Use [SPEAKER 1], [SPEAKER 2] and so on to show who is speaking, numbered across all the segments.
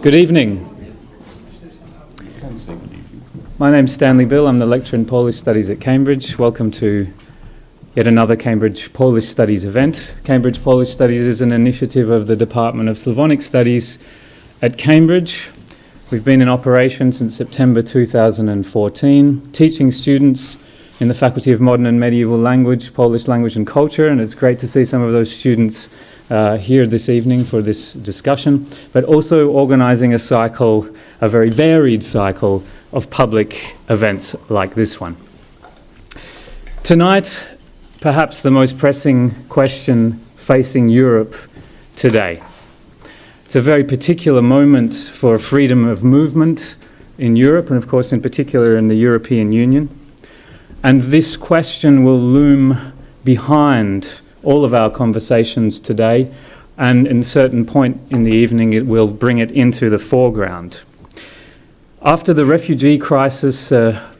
[SPEAKER 1] Good evening. My name's Stanley Bill. I'm the lecturer in Polish Studies at Cambridge. Welcome to yet another Cambridge Polish Studies event. Cambridge Polish Studies is an initiative of the Department of Slavonic Studies at Cambridge. We've been in operation since September 2014, teaching students in the Faculty of Modern and Medieval Language, Polish Language and Culture, and it's great to see some of those students here this evening for this discussion, but also organizing a cycle, a very varied cycle of public events like this one. Tonight, perhaps the most pressing question facing Europe today. It's a very particular moment for freedom of movement in Europe, and of course in particular in the European Union. And this question will loom behind all of our conversations today, and in a certain point in the evening it will bring it into the foreground. After the refugee crisis,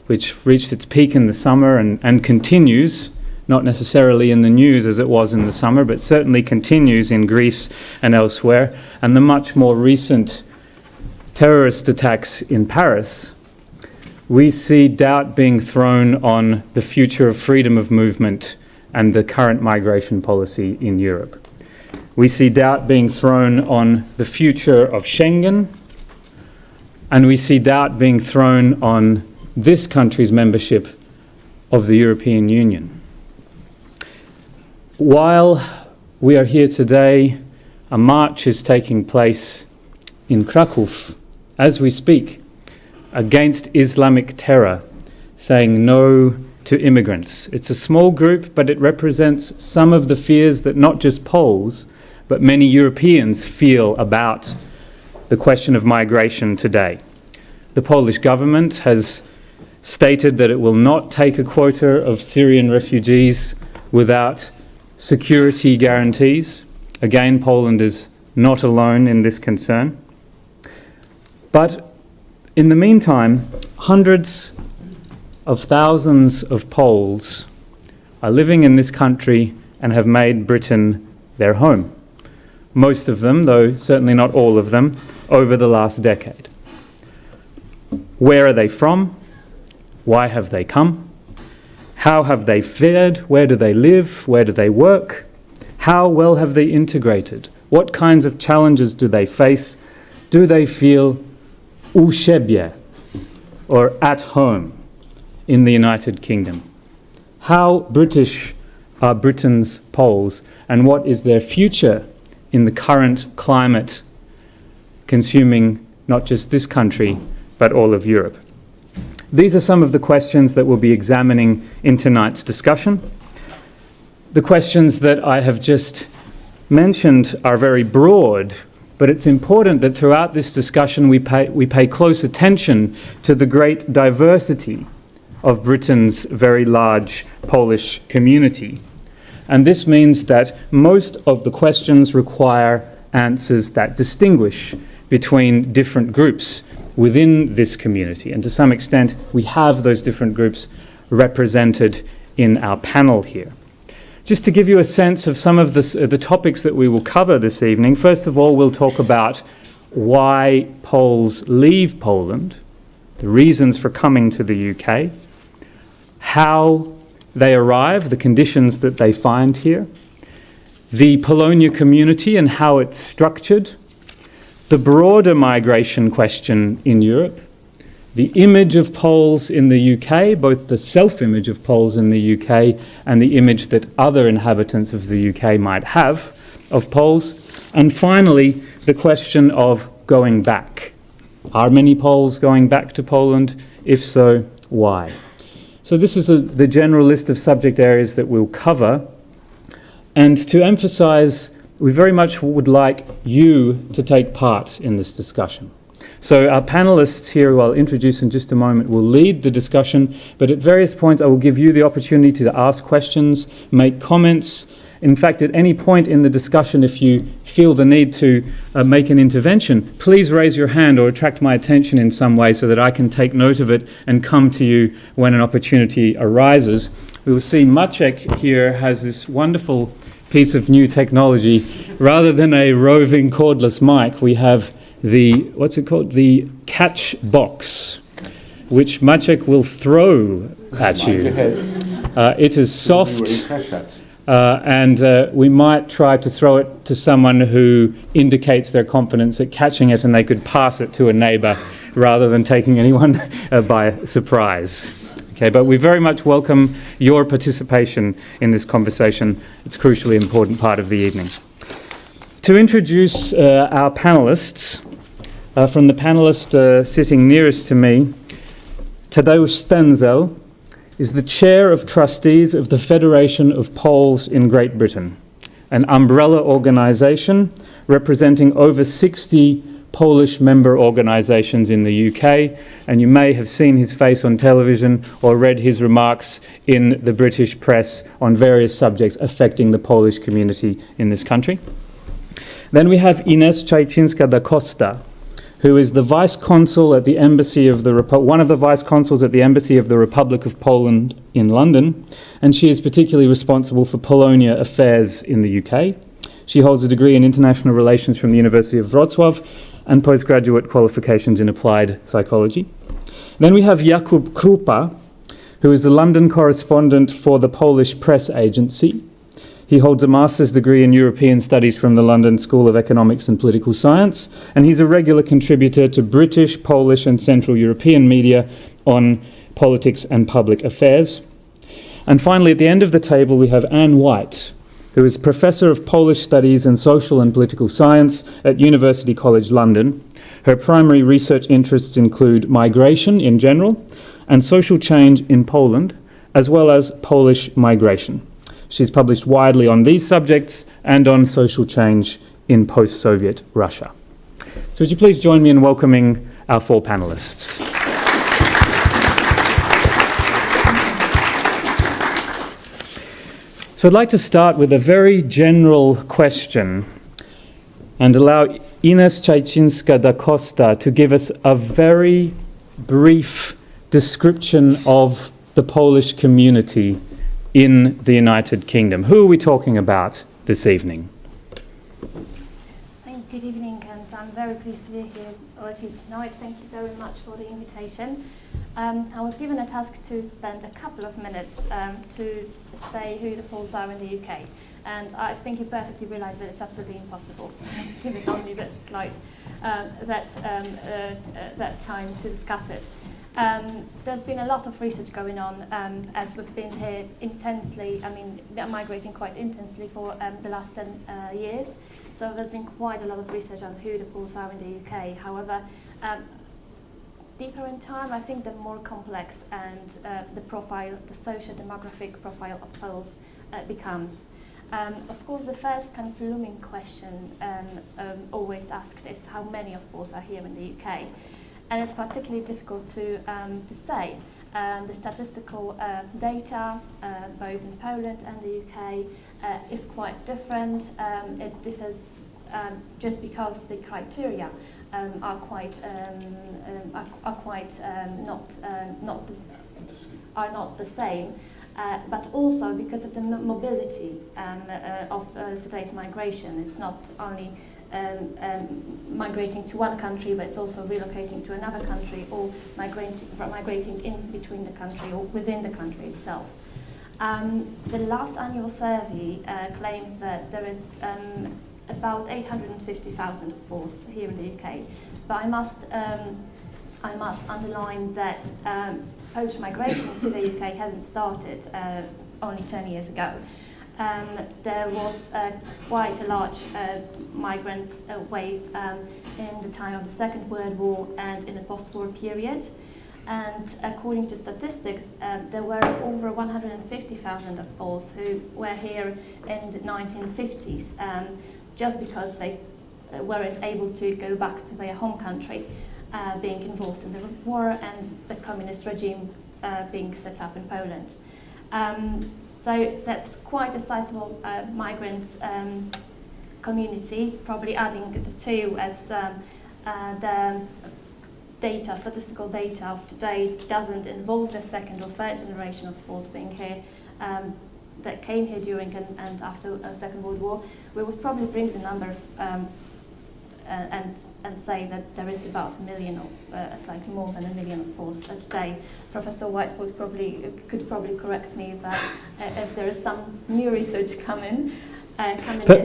[SPEAKER 1] which reached its peak in the summer and continues, not necessarily in the news as it was in the summer, but certainly continues in Greece and elsewhere, and the much more recent terrorist attacks in Paris, we see doubt being thrown on the future of freedom of movement and the current migration policy in Europe. We see doubt being thrown on the future of Schengen, and we see doubt being thrown on this country's membership of the European Union. While we are here today, a march is taking place in Kraków as we speak against Islamic terror, saying no to immigrants. It's a small group, but it represents some of the fears that not just Poles, but many Europeans feel about the question of migration today. The Polish government has stated that it will not take a quota of Syrian refugees without security guarantees. Again, Poland is not alone in this concern. But in the meantime, hundreds of thousands of Poles are living in this country and have made Britain their home. Most of them, though certainly not all of them, over the last decade. Where are they from? Why have they come? How have they fared? Where do they live? Where do they work? How well have they integrated? What kinds of challenges do they face? Do they feel u siebie, or at home, in the United Kingdom? How British are Britain's Poles, and what is their future in the current climate consuming not just this country, but all of Europe? These are some of the questions that we'll be examining in tonight's discussion. The questions that I have just mentioned are very broad, but it's important that throughout this discussion we pay close attention to the great diversity of Britain's very large Polish community. And this means that most of the questions require answers that distinguish between different groups within this community. And to some extent, we have those different groups represented in our panel here. Just to give you a sense of some of the topics that we will cover this evening, first of all, we'll talk about why Poles leave Poland, the reasons for coming to the UK, how they arrive, the conditions that they find here, the Polonia community and how it's structured, the broader migration question in Europe, the image of Poles in the UK, both the self-image of Poles in the UK and the image that other inhabitants of the UK might have of Poles, and finally, the question of going back. Are many Poles going back to Poland? If so, why? So this is the general list of subject areas that we'll cover. And to emphasize, we very much would like you to take part in this discussion. So our panelists here, who I'll introduce in just a moment, will lead the discussion, but at various points I will give you the opportunity to ask questions, make comments. In fact, at any point in the discussion, if you feel the need to make an intervention, please raise your hand or attract my attention in some way so that I can take note of it and come to you when an opportunity arises. We will see Maciek here has this wonderful piece of new technology. Rather than a roving cordless mic, we have what's it called? The catch box, which Maciek will throw at you. It is soft, and we might try to throw it to someone who indicates their confidence at catching it, and they could pass it to a neighbour rather than taking anyone by surprise. Okay, but we very much welcome your participation in this conversation. It's a crucially important part of the evening. To introduce our panelists, from the panelist sitting nearest to me, Tadeusz Stenzel is the Chair of Trustees of the Federation of Poles in Great Britain, an umbrella organisation representing over 60 Polish member organisations in the UK, and you may have seen his face on television or read his remarks in the British press on various subjects affecting the Polish community in this country. Then we have Ines Czajczyńska-da Costa, who is the Vice-Consul at the Embassy of one of the Vice-Consuls at the Embassy of the Republic of Poland in London, and she is particularly responsible for Polonia affairs in the UK. She holds a degree in international relations from the University of Wrocław and postgraduate qualifications in applied psychology. Then we have Jakub Krupa, who is the London correspondent for the Polish press agency. He holds a master's degree in European Studies from the London School of Economics and Political Science, and he's a regular contributor to British, Polish and Central European media on politics and public affairs. And finally, at the end of the table, we have Anne White, who is Professor of Polish Studies and Social and Political Science at University College London. Her primary research interests include migration in general and social change in Poland, as well as Polish migration. She's published widely on these subjects and on social change in post-Soviet Russia. So would you please join me in welcoming our four panelists. So I'd like to start with a very general question and allow Ines Czajczyńska-da Costa to give us a very brief description of the Polish community in the United Kingdom. Who are we talking about this evening?
[SPEAKER 2] Good evening, and I'm very pleased to be here with you tonight. Thank you very much for the invitation. I was given a task to spend a couple of minutes to say who the Poles are in the UK, and I think you perfectly realise that it's absolutely impossible to give it only that slide, that time to discuss it. There's been a lot of research going on as we've been here intensely, migrating quite intensely for the last 10 years. So there's been quite a lot of research on who the Poles are in the UK. However, deeper in time, I think the more complex and the socio-demographic profile of Poles becomes. Of course, the first kind of looming question always asked is how many of Poles are here in the UK, and it's particularly difficult to say. The statistical data, both in Poland and the UK, is quite different. It differs just because the criteria are not the same, but also because of the mobility of today's migration. It's not only migrating to one country, but it's also relocating to another country, or migrating in between the country or within the country itself. The last annual survey claims that there is about 850,000 of Poles here in the UK, but I must underline that Polish migration to the UK hasn't started only 10 years ago. There was quite a large migrant wave in the time of the Second World War and in the post-war period. And according to statistics, there were over 150,000 of Poles who were here in the 1950s, just because they weren't able to go back to their home country, being involved in the war and the communist regime being set up in Poland. So that's quite a sizable migrant community, probably adding the two as the statistical data of today doesn't involve the second or third generation of Poles being here, that came here during and after the Second World War. We would probably bring the number and say that there is about 1 million, or slightly more than 1 million, of course, today. Professor White could probably correct me if there is some new research coming in.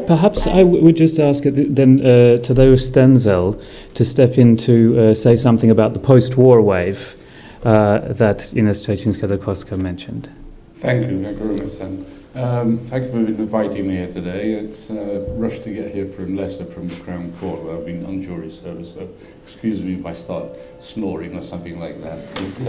[SPEAKER 1] Perhaps I would just ask then Tadeusz Stenzel to step in to say something about the post-war wave that Ines Czajczyńska-da mentioned.
[SPEAKER 3] Thank you very much, Sam. Thank you for inviting me here today. It's rushed to get here from Leicester from the Crown Court, where I've been on jury service, so excuse me if I start snoring or something like that. But,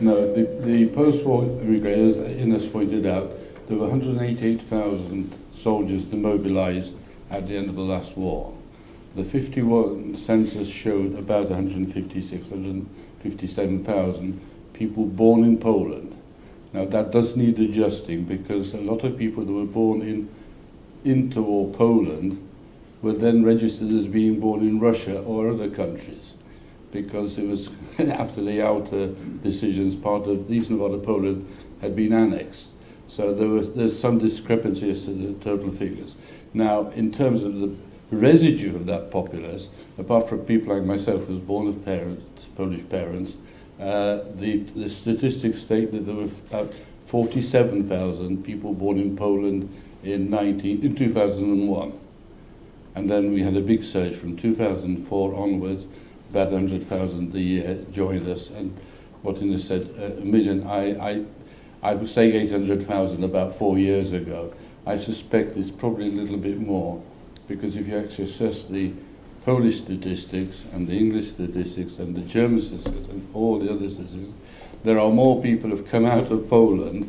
[SPEAKER 3] no, the post-war immigrators, as Ines pointed out, there were 188,000 soldiers demobilized at the end of the last war. The 51 census showed about 157,000 people born in Poland. Now that does need adjusting, because a lot of people that were born in interwar Poland were then registered as being born in Russia or other countries, because it was after the outer decisions, part of the eastern part of Poland had been annexed. So there's some discrepancy as to the total figures. Now, in terms of the residue of that populace, apart from people like myself who was born of Polish parents, the statistics state that there were about 47,000 people born in Poland in 2001. And then we had a big surge from 2004 onwards, about 100,000 a year joined us. And what Ines said, 1 million, I was saying 800,000 about 4 years ago. I suspect it's probably a little bit more, because if you actually assess the Polish statistics and the English statistics and the German statistics and all the other statistics, there are more people who have come out of Poland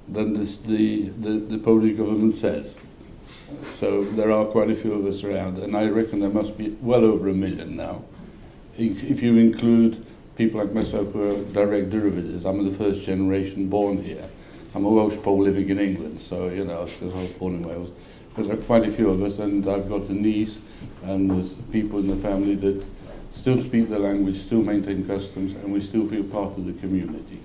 [SPEAKER 3] than the Polish government says. So there are quite a few of us around, and I reckon there must be well over 1 million now. If you include people like myself who are direct derivatives, I'm the first generation born here. I'm a Welsh Pole living in England, so, you know, because I was born in Wales. But there are quite a few of us, and I've got a niece, and there's people in the family that still speak the language, still maintain customs, and we still feel part of the community.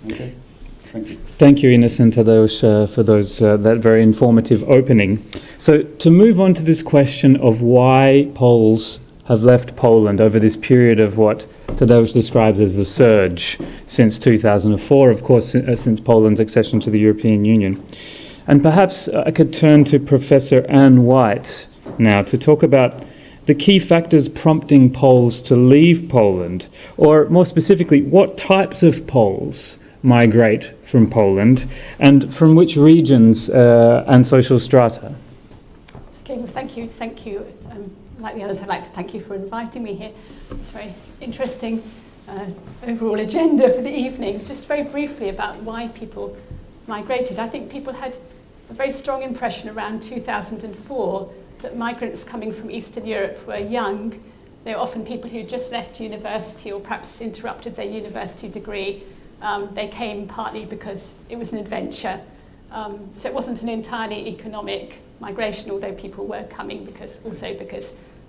[SPEAKER 3] Okay? Thank you.
[SPEAKER 1] Thank you, Ines and Tadeusz, for that very informative opening. So to move on to this question of why Poles have left Poland over this period of what Tadeusz describes as the surge since 2004, of course, since Poland's accession to the European Union. And perhaps I could turn to Professor Anne White now to talk about the key factors prompting Poles to leave Poland, or more specifically, what types of Poles migrate from Poland and from which regions and social strata.
[SPEAKER 4] Okay, well, thank you. Like the others, I'd like to thank you for inviting me here. It's a very interesting overall agenda for the evening. Just very briefly about why people migrated. I think people had a very strong impression around 2004 that migrants coming from Eastern Europe were young. They were often people who just left university or perhaps interrupted their university degree. They came partly because it was an adventure. So it wasn't an entirely economic migration, although people were coming because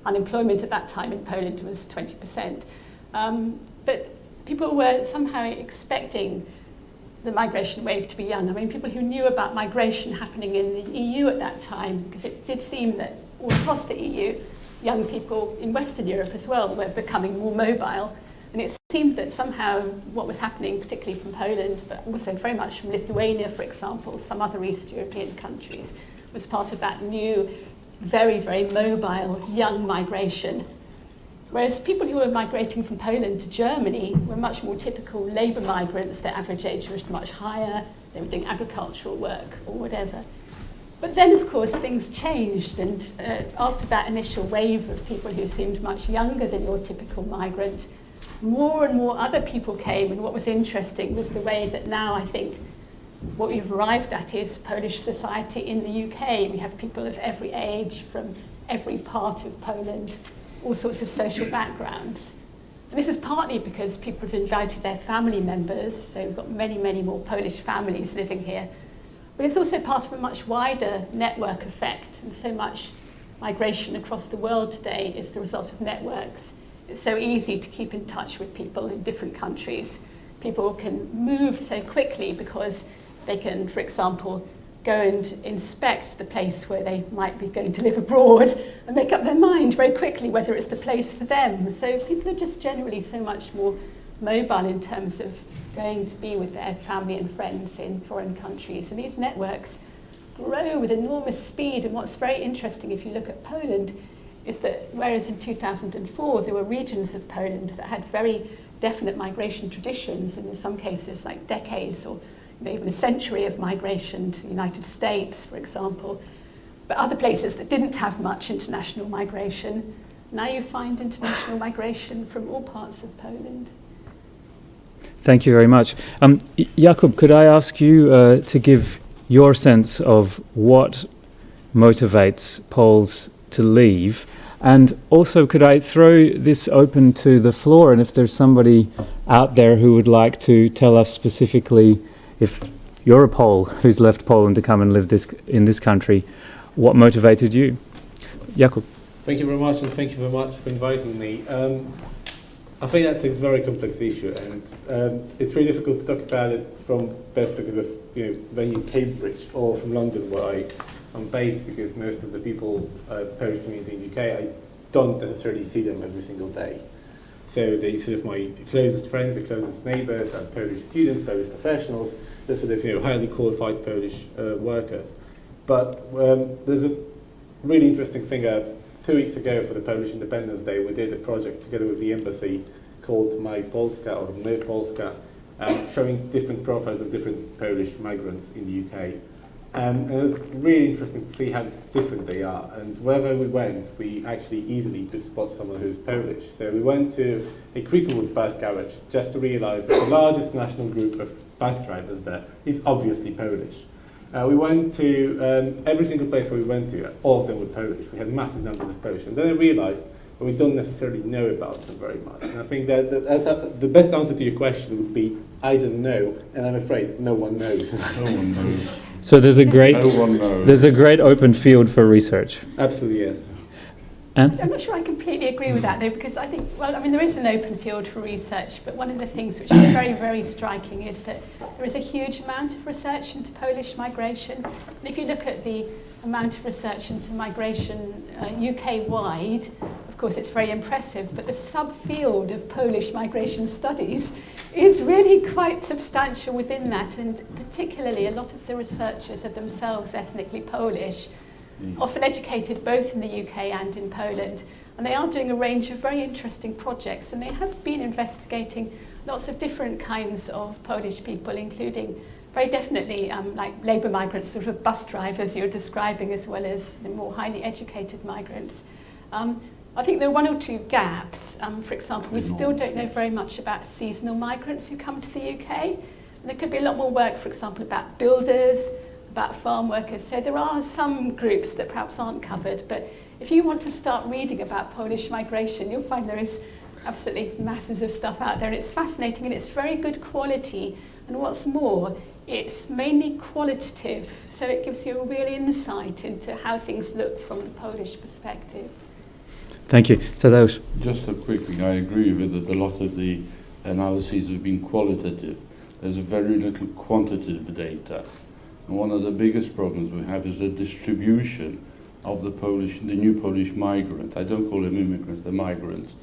[SPEAKER 4] unemployment at that time in Poland was 20%. But people were somehow expecting the migration wave to be young. I mean, people who knew about migration happening in the EU at that time, because it did seem that all across the EU, young people in Western Europe as well were becoming more mobile. And it seemed that somehow what was happening, particularly from Poland, but also very much from Lithuania, for example, some other East European countries, was part of that new, very, very mobile young migration. Whereas people who were migrating from Poland to Germany were much more typical labour migrants. Their average age was much higher. They were doing agricultural work or whatever. But then, of course, things changed. And after that initial wave of people who seemed much younger than your typical migrant, more and more other people came. And what was interesting was the way that now I think what we've arrived at is Polish society in the UK. We have people of every age from every part of Poland, all sorts of social backgrounds. And this is partly because people have invited their family members, so we've got many, many more Polish families living here. But it's also part of a much wider network effect, and so much migration across the world today is the result of networks. It's so easy to keep in touch with people in different countries. People can move so quickly because they can, for example, go and inspect the place where they might be going to live abroad and make up their mind very quickly whether it's the place for them. So people are just generally so much more mobile in terms of going to be with their family and friends in foreign countries. And these networks grow with enormous speed. And what's very interesting, if you look at Poland, is that whereas in 2004 there were regions of Poland that had very definite migration traditions, and in some cases like decades or even a century of migration to the United States, for example, but other places that didn't have much international migration, now you find international migration from all parts of Poland.
[SPEAKER 1] Thank you very much. Jakub, could I ask you to give your sense of what motivates Poles to leave? And also, could I throw this open to the floor, and if there's somebody out there who would like to tell us specifically, if you're a Pole who's left Poland to come and live in this country, what motivated you? Jakub.
[SPEAKER 5] Thank you very much, and thank you very much for inviting me. I think that's a very complex issue, and it's really difficult to talk about it from perspective of when in Cambridge or from London, where I'm based, because most of the people, Polish community in the UK, I don't necessarily see them every single day. So they're sort of my closest friends, the closest neighbours, and Polish students, Polish professionals, they're sort of highly qualified Polish workers. But there's a really interesting thing. 2 weeks ago for the Polish Independence Day, we did a project together with the embassy called My Polska, or My Polska, showing different profiles of different Polish migrants in the UK. And it was really interesting to see how different they are. And wherever we went, we actually easily could spot someone who's Polish. So we went to a Cricklewood bus garage just to realise that the largest national group of bus drivers there is obviously Polish. We went to every single place where we went to, all of them were Polish. We had massive numbers of Polish. And then I realised that we don't necessarily know about them very much. And I think that the best answer to your question would be, I don't know, and I'm afraid no one knows.
[SPEAKER 3] No one knows.
[SPEAKER 1] So there's a great open field for research.
[SPEAKER 5] Absolutely, yes.
[SPEAKER 1] And?
[SPEAKER 4] I'm not sure I completely agree with that, though, because I think, well, I mean, there is an open field for research, but one of the things which is very, very striking is that there is a huge amount of research into Polish migration. And if you look at the amount of research into migration UK-wide, of course, it's very impressive, but the subfield of Polish migration studies is really quite substantial within that, and particularly a lot of the researchers are themselves ethnically Polish, often educated both in the UK and in Poland, and they are doing a range of very interesting projects, and they have been investigating lots of different kinds of Polish people, including very definitely like labour migrants, sort of bus drivers you're describing, as well as the more highly educated migrants. I think there are one or two gaps. For example, we still don't know very much about seasonal migrants who come to the UK. And there could be a lot more work, for example, about builders, about farm workers. So there are some groups that perhaps aren't covered, but if you want to start reading about Polish migration, you'll find there is absolutely masses of stuff out there, and it's fascinating, and it's very good quality. And what's more, it's mainly qualitative, so it gives you a real insight into how things look from the Polish perspective.
[SPEAKER 1] Thank you. Tadeusz.
[SPEAKER 3] Just a quick thing, I agree with it. A lot of the analyses have been qualitative. There's very little quantitative data. And one of the biggest problems we have is the distribution of the new Polish migrants. I don't call them immigrants, they're migrants.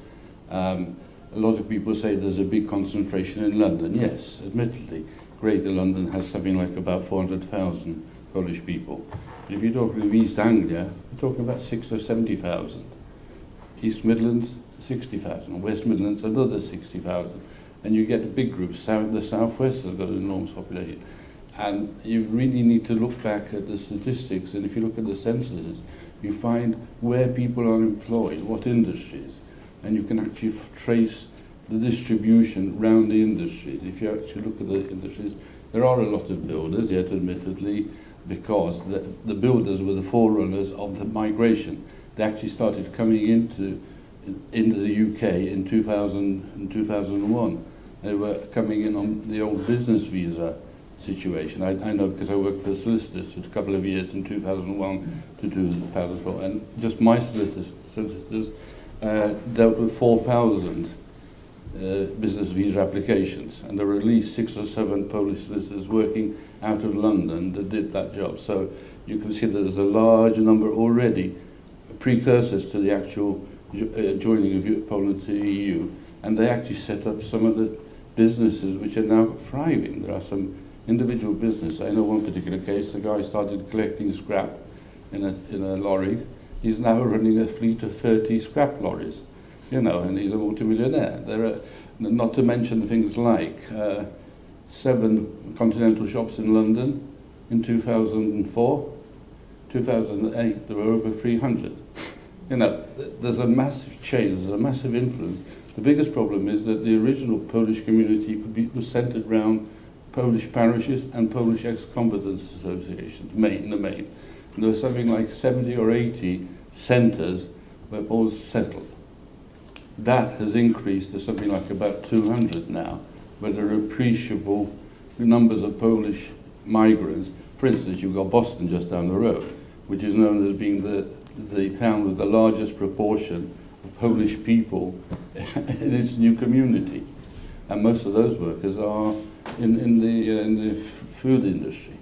[SPEAKER 3] A lot of people say there's a big concentration in London. Yes, admittedly, Greater London has something like about 400,000 Polish people. But if you're talking of East Anglia, you're talking about 60 or 70,000. East Midlands, 60,000. West Midlands, another 60,000. And you get a big group. The Southwest has got an enormous population. And you really need to look back at the statistics, and if you look at the censuses, you find where people are employed, what industries, and you can actually trace the distribution around the industries. If you actually look at the industries, there are a lot of builders, yet admittedly, because the builders were the forerunners of the migration. They actually started coming into the UK in 2000 and 2001. They were coming in on the old business visa situation. I know because I worked for solicitors for a couple of years in 2001 to 2004, and just my solicitors dealt with 4,000 business visa applications, and there were at least 6 or 7 Polish solicitors working out of London that did that job. So you can see that there's a large number already, precursors to the actual joining of Poland to the EU, and they actually set up some of the businesses which are now thriving. There are some individual businesses. I know one particular case, the guy started collecting scrap in a lorry. He's now running a fleet of 30 scrap lorries, you know, and he's a multimillionaire. There are, not to mention things like 7 continental shops in London in 2004. 2008, there were over 300. You know, there's a massive change, there's a massive influence. The biggest problem is that the original Polish community was centered around Polish parishes and Polish ex-combatants associations, in the main. And there was something like 70 or 80 centers where Poles settled. That has increased to something like about 200 now, where there are appreciable numbers of Polish migrants. For instance, you've got Boston just down the road, which is known as being the town with the largest proportion of Polish people in its new community. And most of those workers are in the food industry.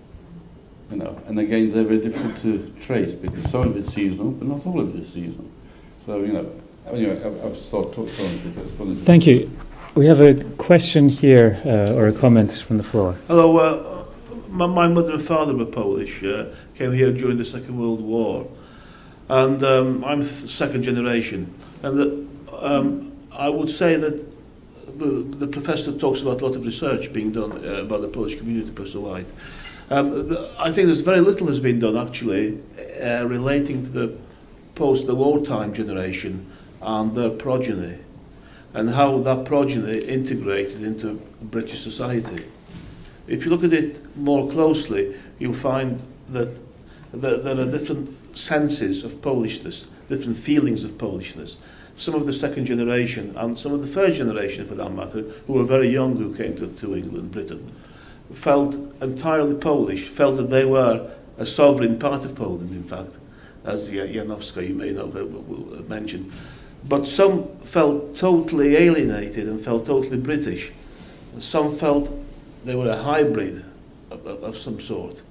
[SPEAKER 3] You know, and again, they're very difficult to trace because some of it's seasonal, but not all of it is seasonal. So, you know, anyway, I've stopped talking because
[SPEAKER 1] Thank you. We have a question here, or a comment from the floor.
[SPEAKER 6] Hello, my mother and father were Polish, came here during the Second World War, and I'm second generation. And I would say that the professor talks about a lot of research being done about the Polish community, Professor White. I think there's very little has been done actually relating to the post-wartime generation and their progeny, and how that progeny integrated into British society. If you look at it more closely, you'll find that there are different senses of Polishness, different feelings of Polishness. Some of the second generation and some of the first generation, for that matter, who were very young, who came to England, Britain, felt entirely Polish, felt that they were a sovereign part of Poland, in fact, as Janowska, you may know, mentioned. But some felt totally alienated and felt totally British. Some felt they were a hybrid of some sort.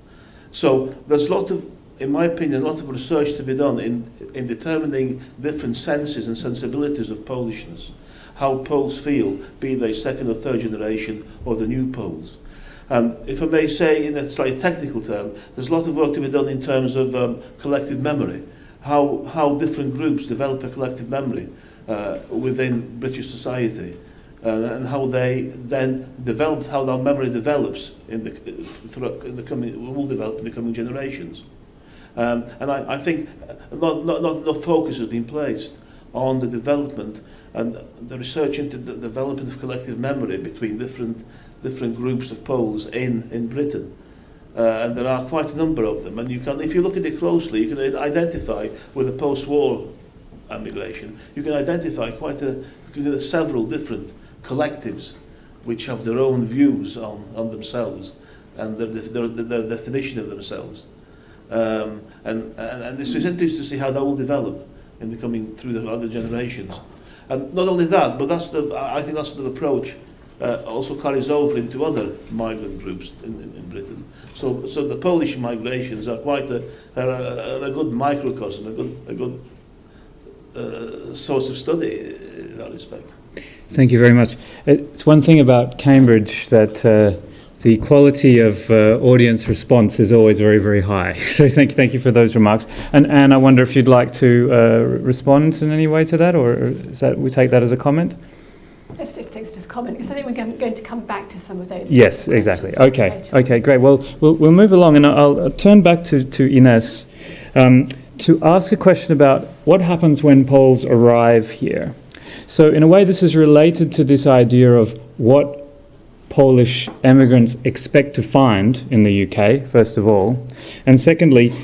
[SPEAKER 6] So there's a lot of, in my opinion, a lot of research to be done in determining different senses and sensibilities of Polishness, how Poles feel, be they second or third generation or the new Poles. And if I may say in a slightly technical term, there's a lot of work to be done in terms of collective memory, how different groups develop a collective memory within British society, and how they then develop, how that memory develops will develop in the coming generations. And I think not enough focus has been placed on the development and the research into the development of collective memory between different groups of Poles in Britain. And there are quite a number of them. And you can, if you look at it closely, you can identify with the post-war migration. You can identify several different collectives which have their own views on themselves and their definition of themselves. And it's interesting to see how that will develop in the coming through the other generations. And not only that, but I think that sort of approach also carries over into other migrant groups in Britain. So the Polish migrations are quite a good microcosm, a good source of study in that respect.
[SPEAKER 1] Thank you very much. It's one thing about Cambridge that the quality of audience response is always very, very high. So thank you for those remarks. And Anne, I wonder if you'd like to respond in any way to that, or is that we take that as a comment?
[SPEAKER 4] Let's take it as a comment, because I think we're going to come back to some of those.
[SPEAKER 1] Yes, exactly. Okay, great. Well, we'll move along, and I'll turn back to Ines to ask a question about what happens when Poles arrive here. So in a way, this is related to this idea of what Polish immigrants expect to find in the UK, first of all. And secondly,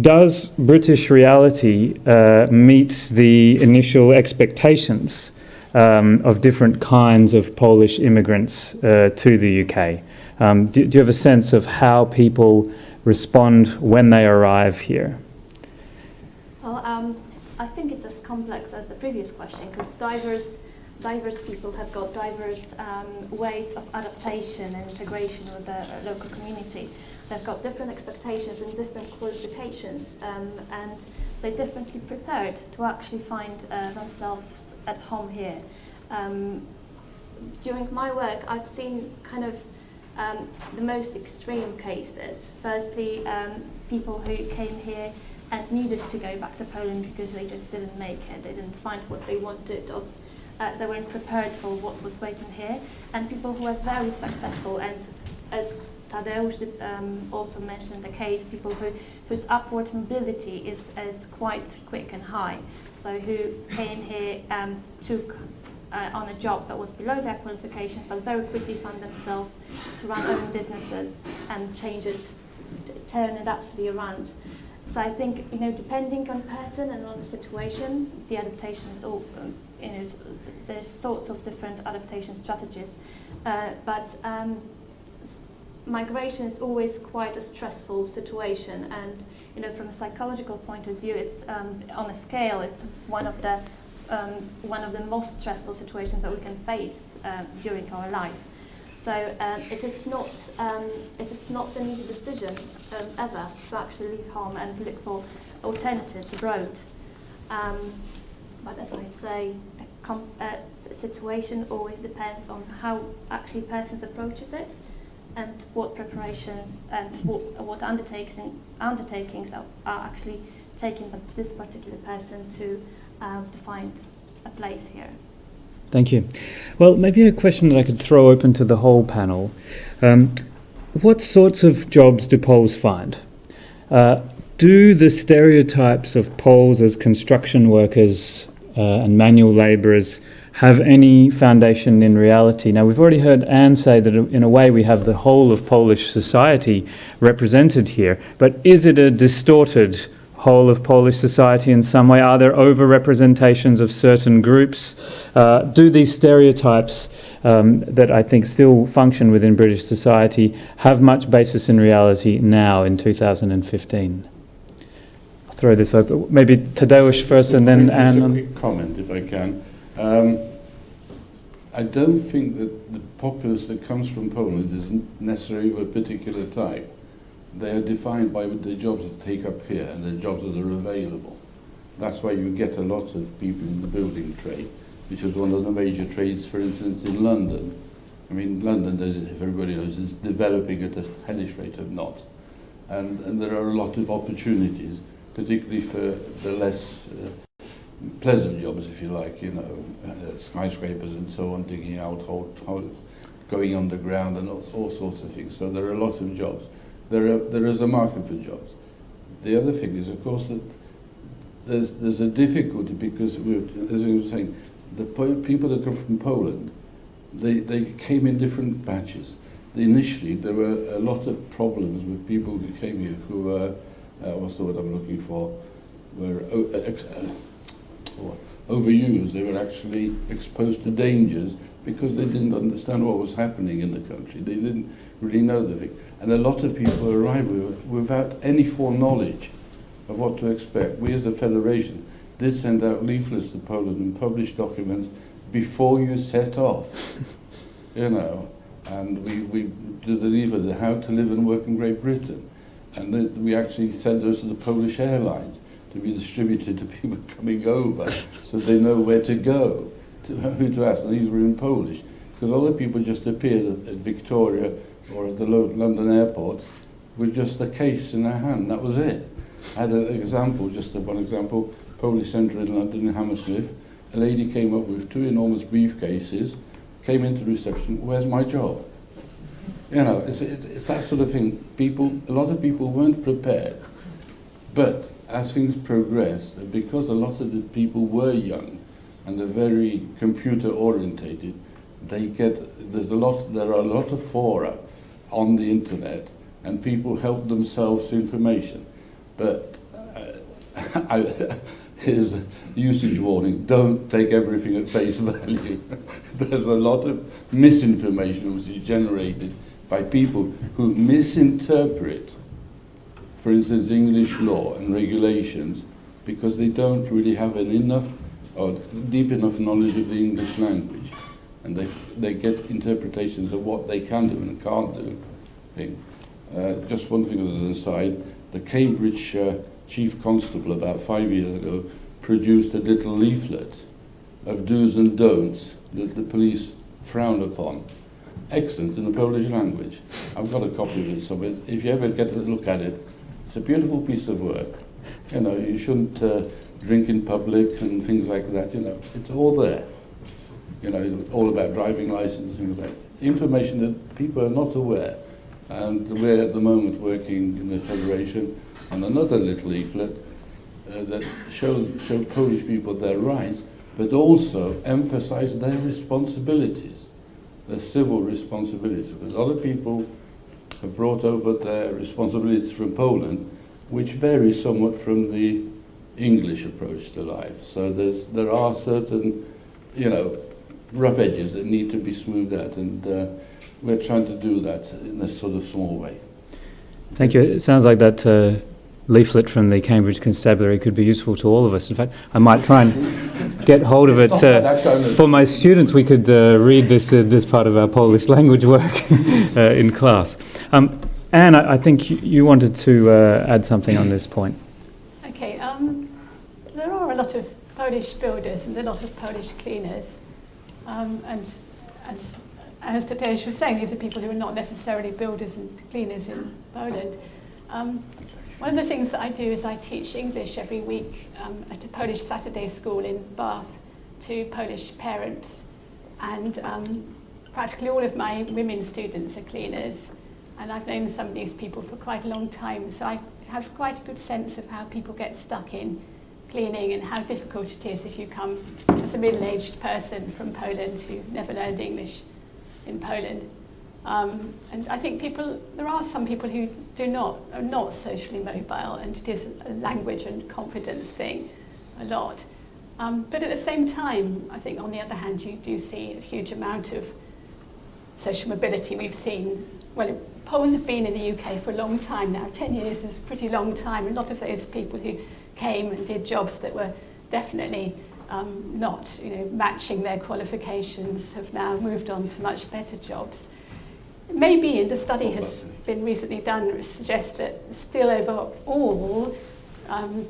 [SPEAKER 1] does British reality meet the initial expectations of different kinds of Polish immigrants to the UK? Do you have a sense of how people respond when they arrive here?
[SPEAKER 2] Well, I think it's as complex as the previous question, because diverse diverse people have got diverse ways of adaptation and integration with the local community. They've got different expectations and different qualifications, and they're differently prepared to actually find themselves at home here. During my work, I've seen kind of the most extreme cases. Firstly, people who came here and needed to go back to Poland because they just didn't make it. They didn't find what they wanted, or they weren't prepared for what was waiting here. And people who were very successful, and as Tadeusz also mentioned the case, people whose upward mobility is quite quick and high. So who came here, took on a job that was below their qualifications, but very quickly found themselves to run own businesses and turn it absolutely around. So I think, you know, depending on person and on the situation, the adaptation is all, you know, there's sorts of different adaptation strategies, but migration is always quite a stressful situation, and you know, from a psychological point of view, it's on a scale, it's one of the most stressful situations that we can face during our life. So it is not an easy decision ever to actually leave home and look for alternatives abroad. But as I say, a situation always depends on how actually persons approaches it, and what preparations and what undertakings are actually taking this particular person to find a place here.
[SPEAKER 1] Thank you. Well, maybe a question that I could throw open to the whole panel. What sorts of jobs do Poles find? Do the stereotypes of Poles as construction workers and manual labourers have any foundation in reality? Now, we've already heard Anne say that in a way we have the whole of Polish society represented here, but is it a distorted whole of Polish society in some way? Are there over-representations of certain groups? Do these stereotypes that I think still function within British society have much basis in reality now in 2015? I'll throw this open. Maybe Tadeusz first and then Anne.
[SPEAKER 3] Just a quick comment, if I can. I don't think that the populace that comes from Poland is necessarily of a particular type. They are defined by the jobs that take up here and the jobs that are available. That's why you get a lot of people in the building trade, which is one of the major trades, for instance, in London. I mean, London, as everybody knows, is developing at a hellish rate of knots. And there are a lot of opportunities, particularly for the less pleasant jobs, if you like, you know, skyscrapers and so on, digging out holes, going underground and all sorts of things. So there are a lot of jobs. There is a market for jobs. The other thing is, of course, that there's a difficulty because, as I was saying, the people that come from Poland, they came in different batches. Initially, there were a lot of problems with people who came here who were, what's the word I'm looking for, were overused. They were actually exposed to dangers because they didn't understand what was happening in the country. They didn't really know the thing. And a lot of people arrived without any foreknowledge of what to expect. We as a federation did send out leaflets to Poland and publish documents before you set off, you know. And we did the leaflet, How to Live and Work in Great Britain. And we actually sent those to the Polish airlines to be distributed to people coming over so they know where to go, who to ask. And these were in Polish. Because other people just appeared at Victoria or at the London airports with just a case in their hand. That was it. I had an example, just one example, Polish Centre in London, in Hammersmith. A lady came up with 2 enormous briefcases, came into reception, where's my job? You know, it's that sort of thing. A lot of people weren't prepared. But as things progressed, and because a lot of the people were young and they're very computer orientated, there are a lot of fora on the internet, and people help themselves to information. But here's the usage warning: don't take everything at face value. There's a lot of misinformation which is generated by people who misinterpret, for instance, English law and regulations, because they don't really have enough or deep enough knowledge of the English language, and they get interpretations of what they can do and can't do. Just one thing as an aside, the Cambridge Chief Constable about 5 years ago produced a little leaflet of do's and don'ts that the police frown upon. Excellent in the Polish language. I've got a copy of it somewhere. If you ever get a look at it, it's a beautiful piece of work. You know, you shouldn't drink in public and things like that. You know, it's all there. You know, all about driving license, things like that. Information that people are not aware. And we're at the moment working in the Federation on another little leaflet that show Polish people their rights, but also emphasize their responsibilities, their civil responsibilities. A lot of people have brought over their responsibilities from Poland, which vary somewhat from the English approach to life. So there are certain, you know, rough edges that need to be smoothed out, and we're trying to do that in a sort of small way.
[SPEAKER 1] Thank you. It sounds like that leaflet from the Cambridge Constabulary could be useful to all of us. In fact, I might try and get hold of it. For my students, we could read this as part of our Polish language work in class. Anne, I think you wanted to add something on this point.
[SPEAKER 4] Okay, there are a lot of Polish builders and a lot of Polish cleaners. And as Tadeusz was saying, these are people who are not necessarily builders and cleaners in Poland. One of the things that I do is I teach English every week at a Polish Saturday school in Bath to Polish parents. And practically all of my women students are cleaners. And I've known some of these people for quite a long time. So I have quite a good sense of how people get stuck in cleaning and how difficult it is if you come as a middle-aged person from Poland who never learned English in Poland. And I think there are some people who are not socially mobile, and it is a language and confidence thing a lot. But at the same time, I think on the other hand, you do see a huge amount of social mobility. We've seen, well, Poles have been in the UK for a long time now. 10 years is a pretty long time. A lot of those people who came and did jobs that were definitely not, matching their qualifications have now moved on to much better jobs. Maybe, and a study has been recently done, which suggests that still overall,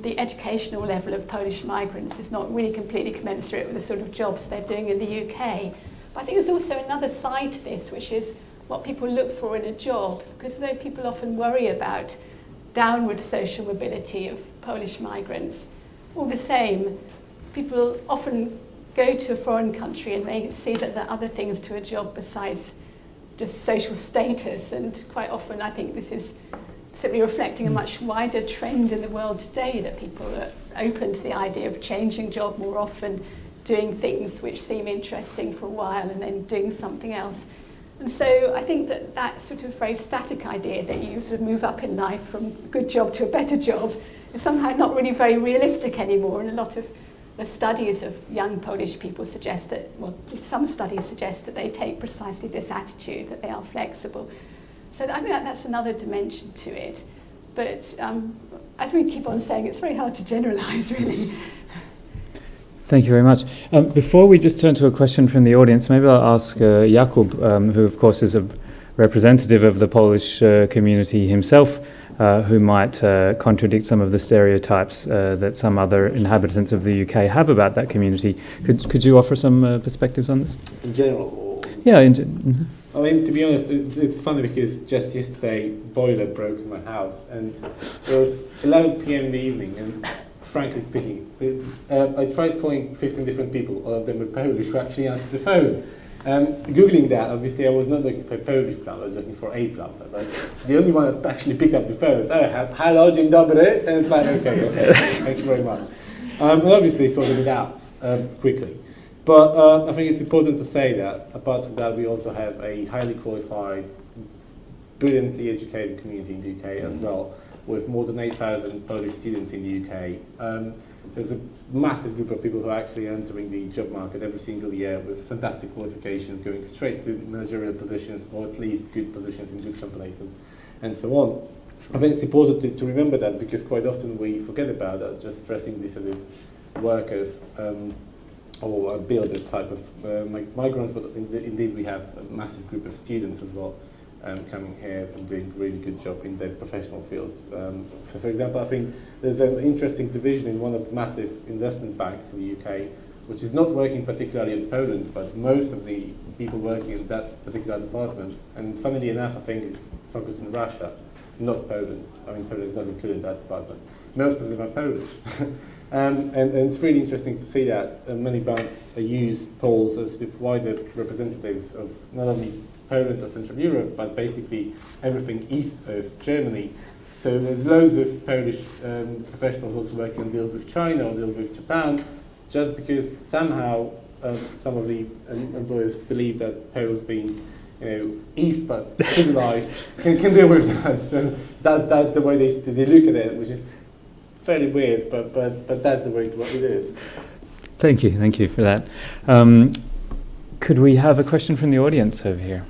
[SPEAKER 4] the educational level of Polish migrants is not really completely commensurate with the sort of jobs they're doing in the UK. But I think there's also another side to this, which is what people look for in a job, because though people often worry about downward social mobility of Polish migrants, all the same, people often go to a foreign country and they see that there are other things to a job besides just social status, and quite often I think this is simply reflecting a much wider trend in the world today, that people are open to the idea of changing job more often, doing things which seem interesting for a while and then doing something else. And so I think that sort of very static idea that you sort of move up in life from a good job to a better job is somehow not really very realistic anymore, and a lot of the studies of young Polish people suggest that, well, some studies suggest that they take precisely this attitude, that they are flexible. So I think that's another dimension to it. But as we keep on saying, it's very hard to generalise, really.
[SPEAKER 1] Thank you very much. Before we just turn to a question from the audience, maybe I'll ask Jakub, who of course is a representative of the Polish community himself, who might contradict some of the stereotypes that some other inhabitants of the UK have about that community. Could you offer some perspectives on this?
[SPEAKER 5] In general?
[SPEAKER 1] Yeah.
[SPEAKER 5] I mean, to be honest, it's funny because just yesterday, boiler broke in my house, and it was 11 p.m. in the evening, and frankly speaking, I tried calling 15 different people, all of them were Polish, who actually answered the phone. Googling that, obviously I was not looking for a Polish plumber, I was looking for a plumber, but the only one that actually picked up the phone was, hello, dzień dobry, and it's like, okay, thank you very much. And obviously sorted it out quickly. But I think it's important to say that, apart from that, we also have a highly qualified, brilliantly educated community in the UK as well, with more than 8,000 Polish students in the UK. There's a massive group of people who are actually entering the job market every single year with fantastic qualifications, going straight to managerial positions, or at least good positions in good companies and so on. I think it's important to remember that, because quite often we forget about that, just stressing these sort of workers or build this type of migrants, but indeed we have a massive group of students as well coming here and doing a really good job in their professional fields. So for example, I think there's an interesting division in one of the massive investment banks in the UK, which is not working particularly in Poland, but most of the people working in that particular department, and funnily enough, I think it's focused in Russia, not Poland. I mean, Poland is not included in that department. Most of them are Polish. And it's really interesting to see that many banks use Poles as sort of wider representatives of not only Poland or Central Europe, but basically everything east of Germany. So there's loads of Polish professionals also working on deals with China or deals with Japan, just because somehow some of the employers believe that Poles being east but civilized can deal with that. So that's the way they look at it, which is fairly weird, but that's the way what it is.
[SPEAKER 1] Thank you for that. Could we have a question from the audience over here?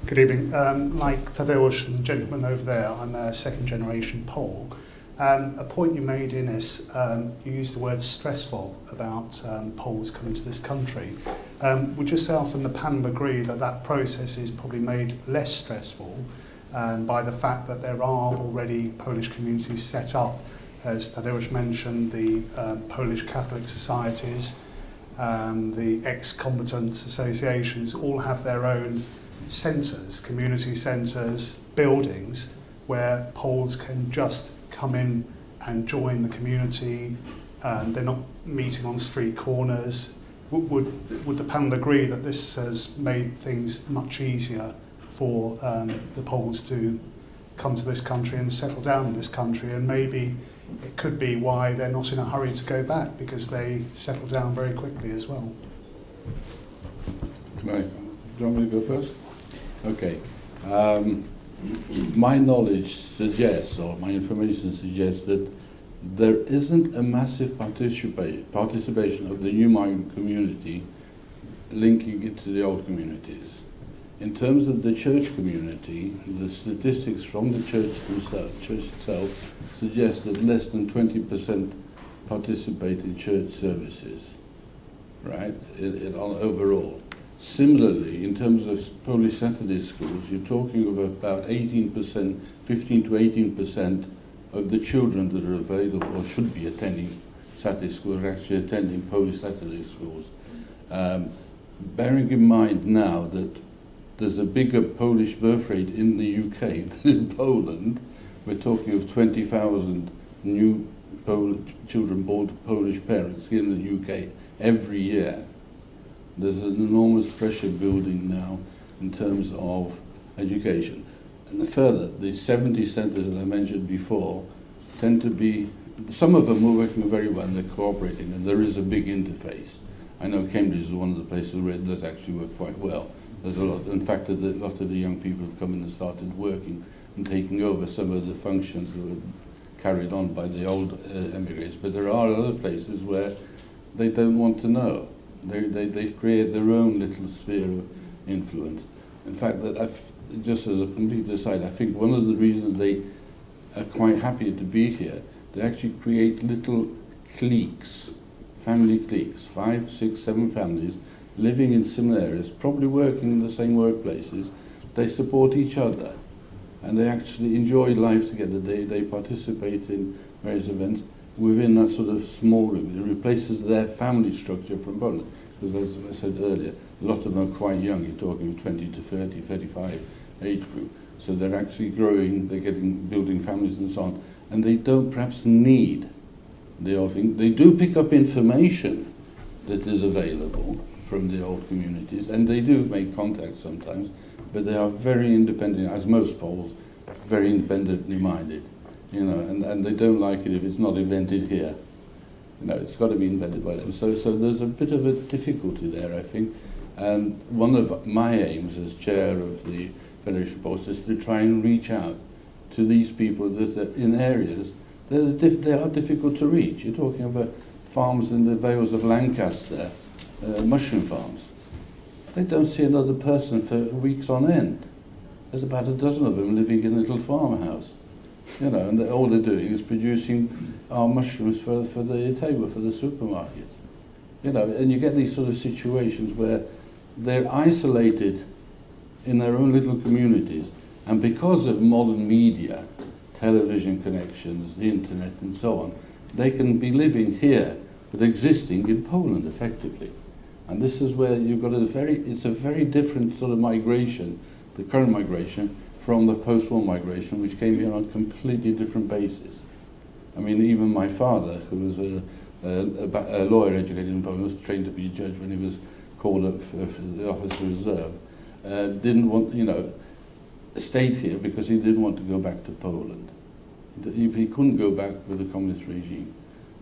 [SPEAKER 7] Good evening. Like Tadeusz and the gentleman over there, I'm a second generation Pole. A point you made, Ines, you used the word stressful about Poles coming to this country. Would yourself and the panel agree that that process is probably made less stressful by the fact that there are already Polish communities set up, as Tadeusz mentioned, the Polish Catholic societies, the ex-combatants associations all have their own centres, community centres, buildings where Poles can just come in and join the community. They're not meeting on street corners. Would the panel agree that this has made things much easier for the Poles to come to this country and settle down in this country? And maybe it could be why they're not in a hurry to go back, because they settle down very quickly as well.
[SPEAKER 3] Do you want me to go first? Okay. My knowledge suggests, or my information suggests, that there isn't a massive participation of the new migrant community linking it to the old communities. In terms of the church community, the statistics from the church itself suggest that less than 20% participate in church services, right, overall. Similarly, in terms of Polish Saturday schools, you're talking of about 18%, 15 to 18% of the children that are available or should be attending Saturday schools are actually attending Polish Saturday schools. Bearing in mind now that there's a bigger Polish birth rate in the UK than in Poland, we're talking of 20,000 new children born to Polish parents here in the UK every year. There's an enormous pressure building now in terms of education. And further, the 70 centres that I mentioned before tend to be, some of them are working very well and they're cooperating, and there is a big interface. I know Cambridge is one of the places where it does actually work quite well. There's a lot, in fact, a lot of the young people have come in and started working and taking over some of the functions that were carried on by the old emigres. But there are other places where they don't want to know. They create their own little sphere of influence. In fact, just as a complete aside, I think one of the reasons they are quite happy to be here, they actually create little cliques, family cliques, 5, 6, 7 families living in similar areas, probably working in the same workplaces. They support each other and they actually enjoy life together. They participate in various events within that sort of small group. It replaces their family structure from Poland. Because as I said earlier, a lot of them are quite young. You're talking 20 to 30, 35 age group. So they're actually growing, they're building families and so on. And they don't perhaps need the old thing. They do pick up information that is available from the old communities, and they do make contact sometimes, but they are very independent, as most Poles, very independently minded. You know, and they don't like it if it's not invented here. You know, it's got to be invented by them. So there's a bit of a difficulty there, I think. And one of my aims as chair of the Federation of Poles is to try and reach out to these people that are in areas that they are difficult to reach. You're talking about farms in the Vales of Lancaster, mushroom farms. They don't see another person for weeks on end. There's about a dozen of them living in a little farmhouse. You know, and all they're doing is producing our mushrooms for the table, for the supermarkets. You know, and you get these sort of situations where they're isolated in their own little communities, and because of modern media, television connections, the internet and so on, they can be living here but existing in Poland effectively. And this is where you've got it's a very different sort of migration, the current migration, from the post-war migration, which came here on a completely different basis. I mean, even my father, who was a lawyer educated in Poland, was trained to be a judge when he was called up for the officer reserve, didn't want, you know, stayed here because he didn't want to go back to Poland. He couldn't go back with the communist regime.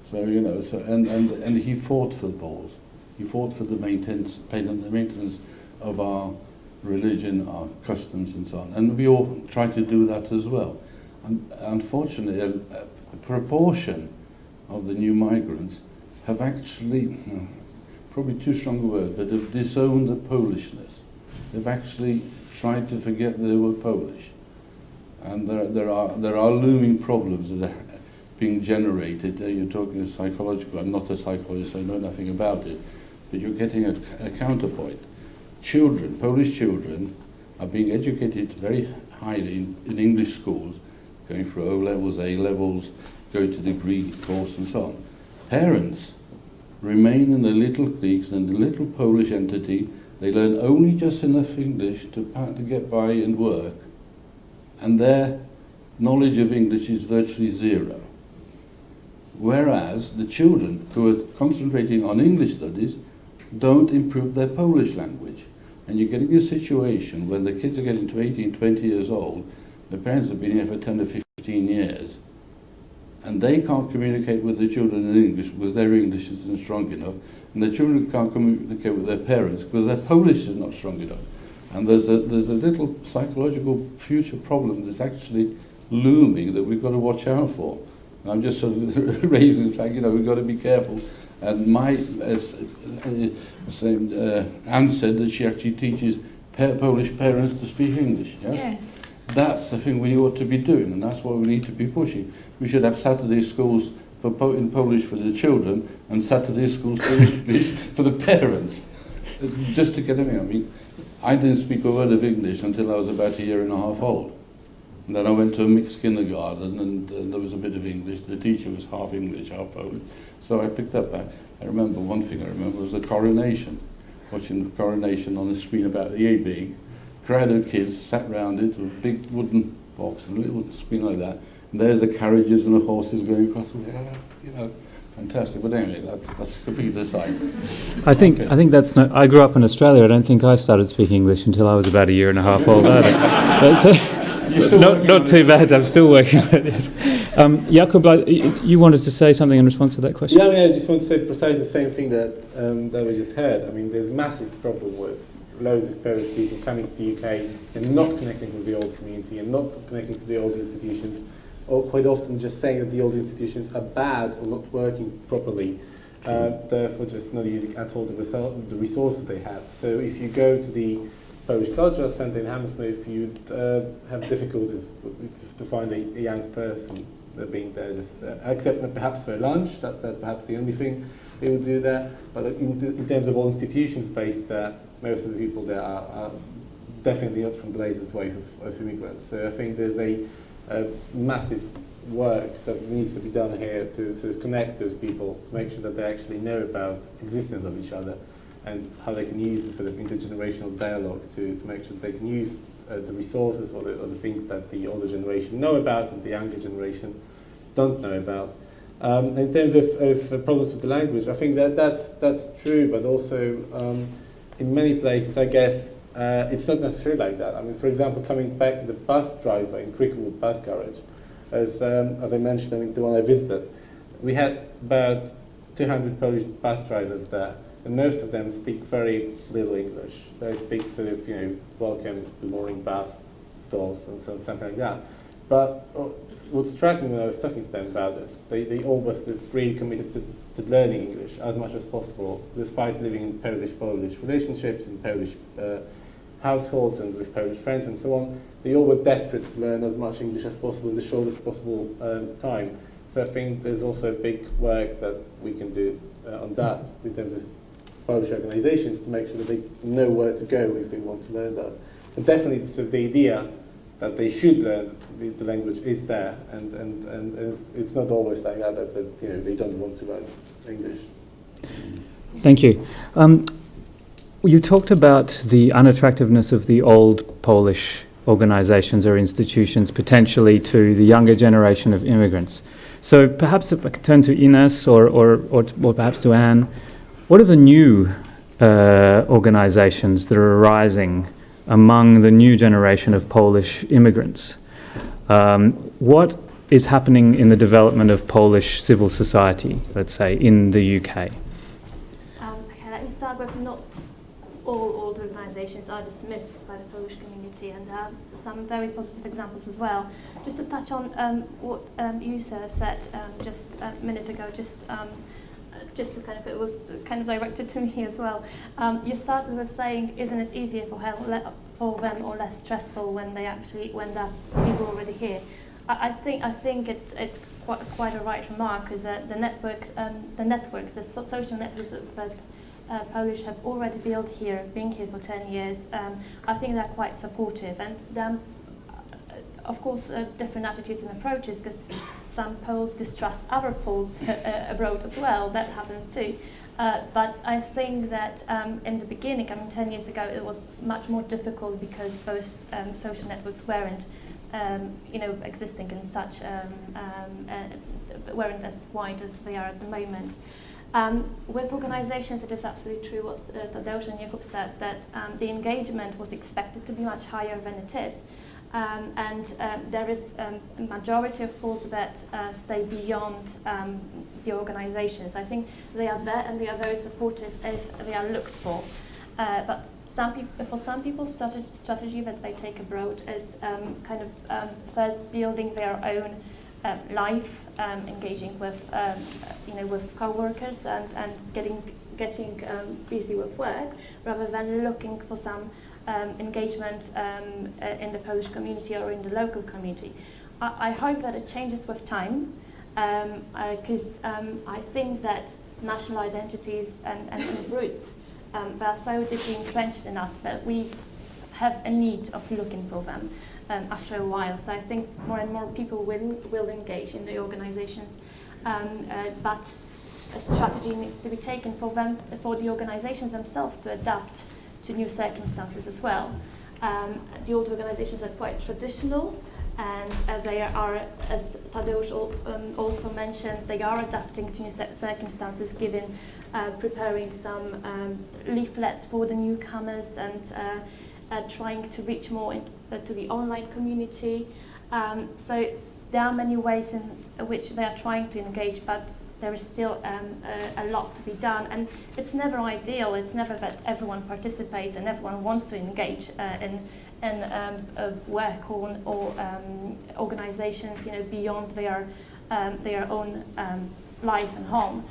[SPEAKER 3] So, you know, and he fought for the Poles. He fought for the maintenance of our religion, our customs and so on. And we all try to do that as well. And unfortunately, a proportion of the new migrants have actually, probably too strong a word, but have disowned the Polishness. They've actually tried to forget they were Polish. And there are looming problems that are being generated. You're talking psychological. I'm not a psychologist, so I know nothing about it. But you're getting a counterpoint. Children, Polish children, are being educated very highly in English schools, going through O-levels, A-levels, go to degree course and so on. Parents remain in the little cliques and the little Polish entity. They learn only just enough English to get by and work, and their knowledge of English is virtually zero. Whereas the children who are concentrating on English studies don't improve their Polish language. And you're getting a situation when the kids are getting to 18, 20 years old, the parents have been here for 10 or 15 years, and they can't communicate with the children in English because their English isn't strong enough, and the children can't communicate with their parents because their Polish is not strong enough. And there's a little psychological future problem that's actually looming that we've got to watch out for. And I'm just sort of raising the flag, you know, we've got to be careful. And my Anne said that she actually teaches Polish parents to speak English. Yes?
[SPEAKER 4] Yes.
[SPEAKER 3] That's the thing we ought to be doing, and that's what we need to be pushing. We should have Saturday schools in Polish for the children and Saturday schools for English for the parents, just to get them in. I mean, I didn't speak a word of English until I was about a year and a half old. And then I went to a mixed kindergarten, and there was a bit of English. The teacher was half English, half Polish. So I picked up, I remember one thing I remember was the coronation. Watching the coronation on the screen about yay big. Crowd of kids sat round it with a big wooden box and a little screen like that. And there's the carriages and the horses going across the way. You know, fantastic. But anyway, that's a complete aside.
[SPEAKER 1] I think that's not. I grew up in Australia. I don't think I started speaking English until I was about a year and a half old either. But, not too bad. I'm still working on it. Jakub, you wanted to say something in response to that question?
[SPEAKER 5] Yeah, I mean, I just want to say precisely the same thing that we just heard. I mean, there's a massive problem with loads of Polish people coming to the UK and not connecting with the old community and not connecting to the old institutions, or quite often just saying that the old institutions are bad or not working properly, therefore just not using at all the resources they have. So if you go to the Polish Cultural Centre in Hammersmith, you'd have difficulties to find a young person being there, just except perhaps for lunch. That's perhaps the only thing they would do there. But in terms of all institutions based there, most of the people there are definitely not from the latest wave of immigrants. So I think there's a massive work that needs to be done here to sort of connect those people, to make sure that they actually know about the existence of each other and how they can use the sort of intergenerational dialogue to make sure that they can use the resources or the things that the older generation know about and the younger generation don't know about. In terms of problems with the language, I think that's true, but also in many places, I guess, it's not necessarily like that. I mean, for example, coming back to the bus driver in Cricklewood bus garage, as I mentioned, I mean, the one I visited, we had about 200 Polish bus drivers there, and most of them speak very little English. They speak sort of, you know, welcome, good morning, bus, doors, and something like that. But what struck me when I was talking to them about this, they all were sort of really committed to learning English as much as possible, despite living in Polish relationships, in Polish households and with Polish friends and so on. They all were desperate to learn as much English as possible in the shortest possible time. So I think there's also big work that we can do on that in terms of Polish organisations to make sure that they know where to go if they want to learn that. But definitely, so the idea that they should learn the language is there, and it's not always like that, but they don't want to learn English.
[SPEAKER 1] Thank you. You talked about the unattractiveness of the old Polish organisations or institutions potentially to the younger generation of immigrants. So perhaps if I could turn to Ines or perhaps to Anne, what are the new organisations that are arising among the new generation of Polish immigrants? What is happening in the development of Polish civil society, let's say, in the UK?
[SPEAKER 2] Okay, let me start with not all old organisations are dismissed by the Polish community, and there are some very positive examples as well. Just to touch on what you, sir, said just a minute ago, just to kind of, it was kind of directed to me as well. You started with saying, isn't it easier for them or less stressful when there are people already here? I think it's quite a right remark, because the networks, the social networks that Polish have already built here, being here for 10 years, I think they're quite supportive, and of course different attitudes and approaches, because some Poles distrust other Poles abroad as well. That happens too. But I think that in the beginning, 10 years ago, it was much more difficult because both social networks weren't, existing in such, weren't as wide as they are at the moment. With organisations, it is absolutely true what Tadeusz and Jakub said, that the engagement was expected to be much higher than it is. And there is a majority of Poles that stay beyond the organisations. I think they are there and they are very supportive if they are looked for. But for some people, strategy that they take abroad is first building their own life, engaging with with co-workers and getting busy with work, rather than looking for some engagement in the Polish community or in the local community. I hope that it changes with time, because I think that national identities and roots they are so deeply entrenched in us that we have a need of looking for them after a while. So I think more and more people will engage in the organizations, but a strategy needs to be taken for the organizations themselves to adapt to new circumstances as well. The old organizations are quite traditional, and they are, as Tadeusz also mentioned, they are adapting to new circumstances, preparing some leaflets for the newcomers and trying to reach more to the online community. So there are many ways in which they are trying to engage, but there is still a lot to be done, and it's never ideal. It's never that everyone participates and everyone wants to engage in work or organizations, beyond their own life and home.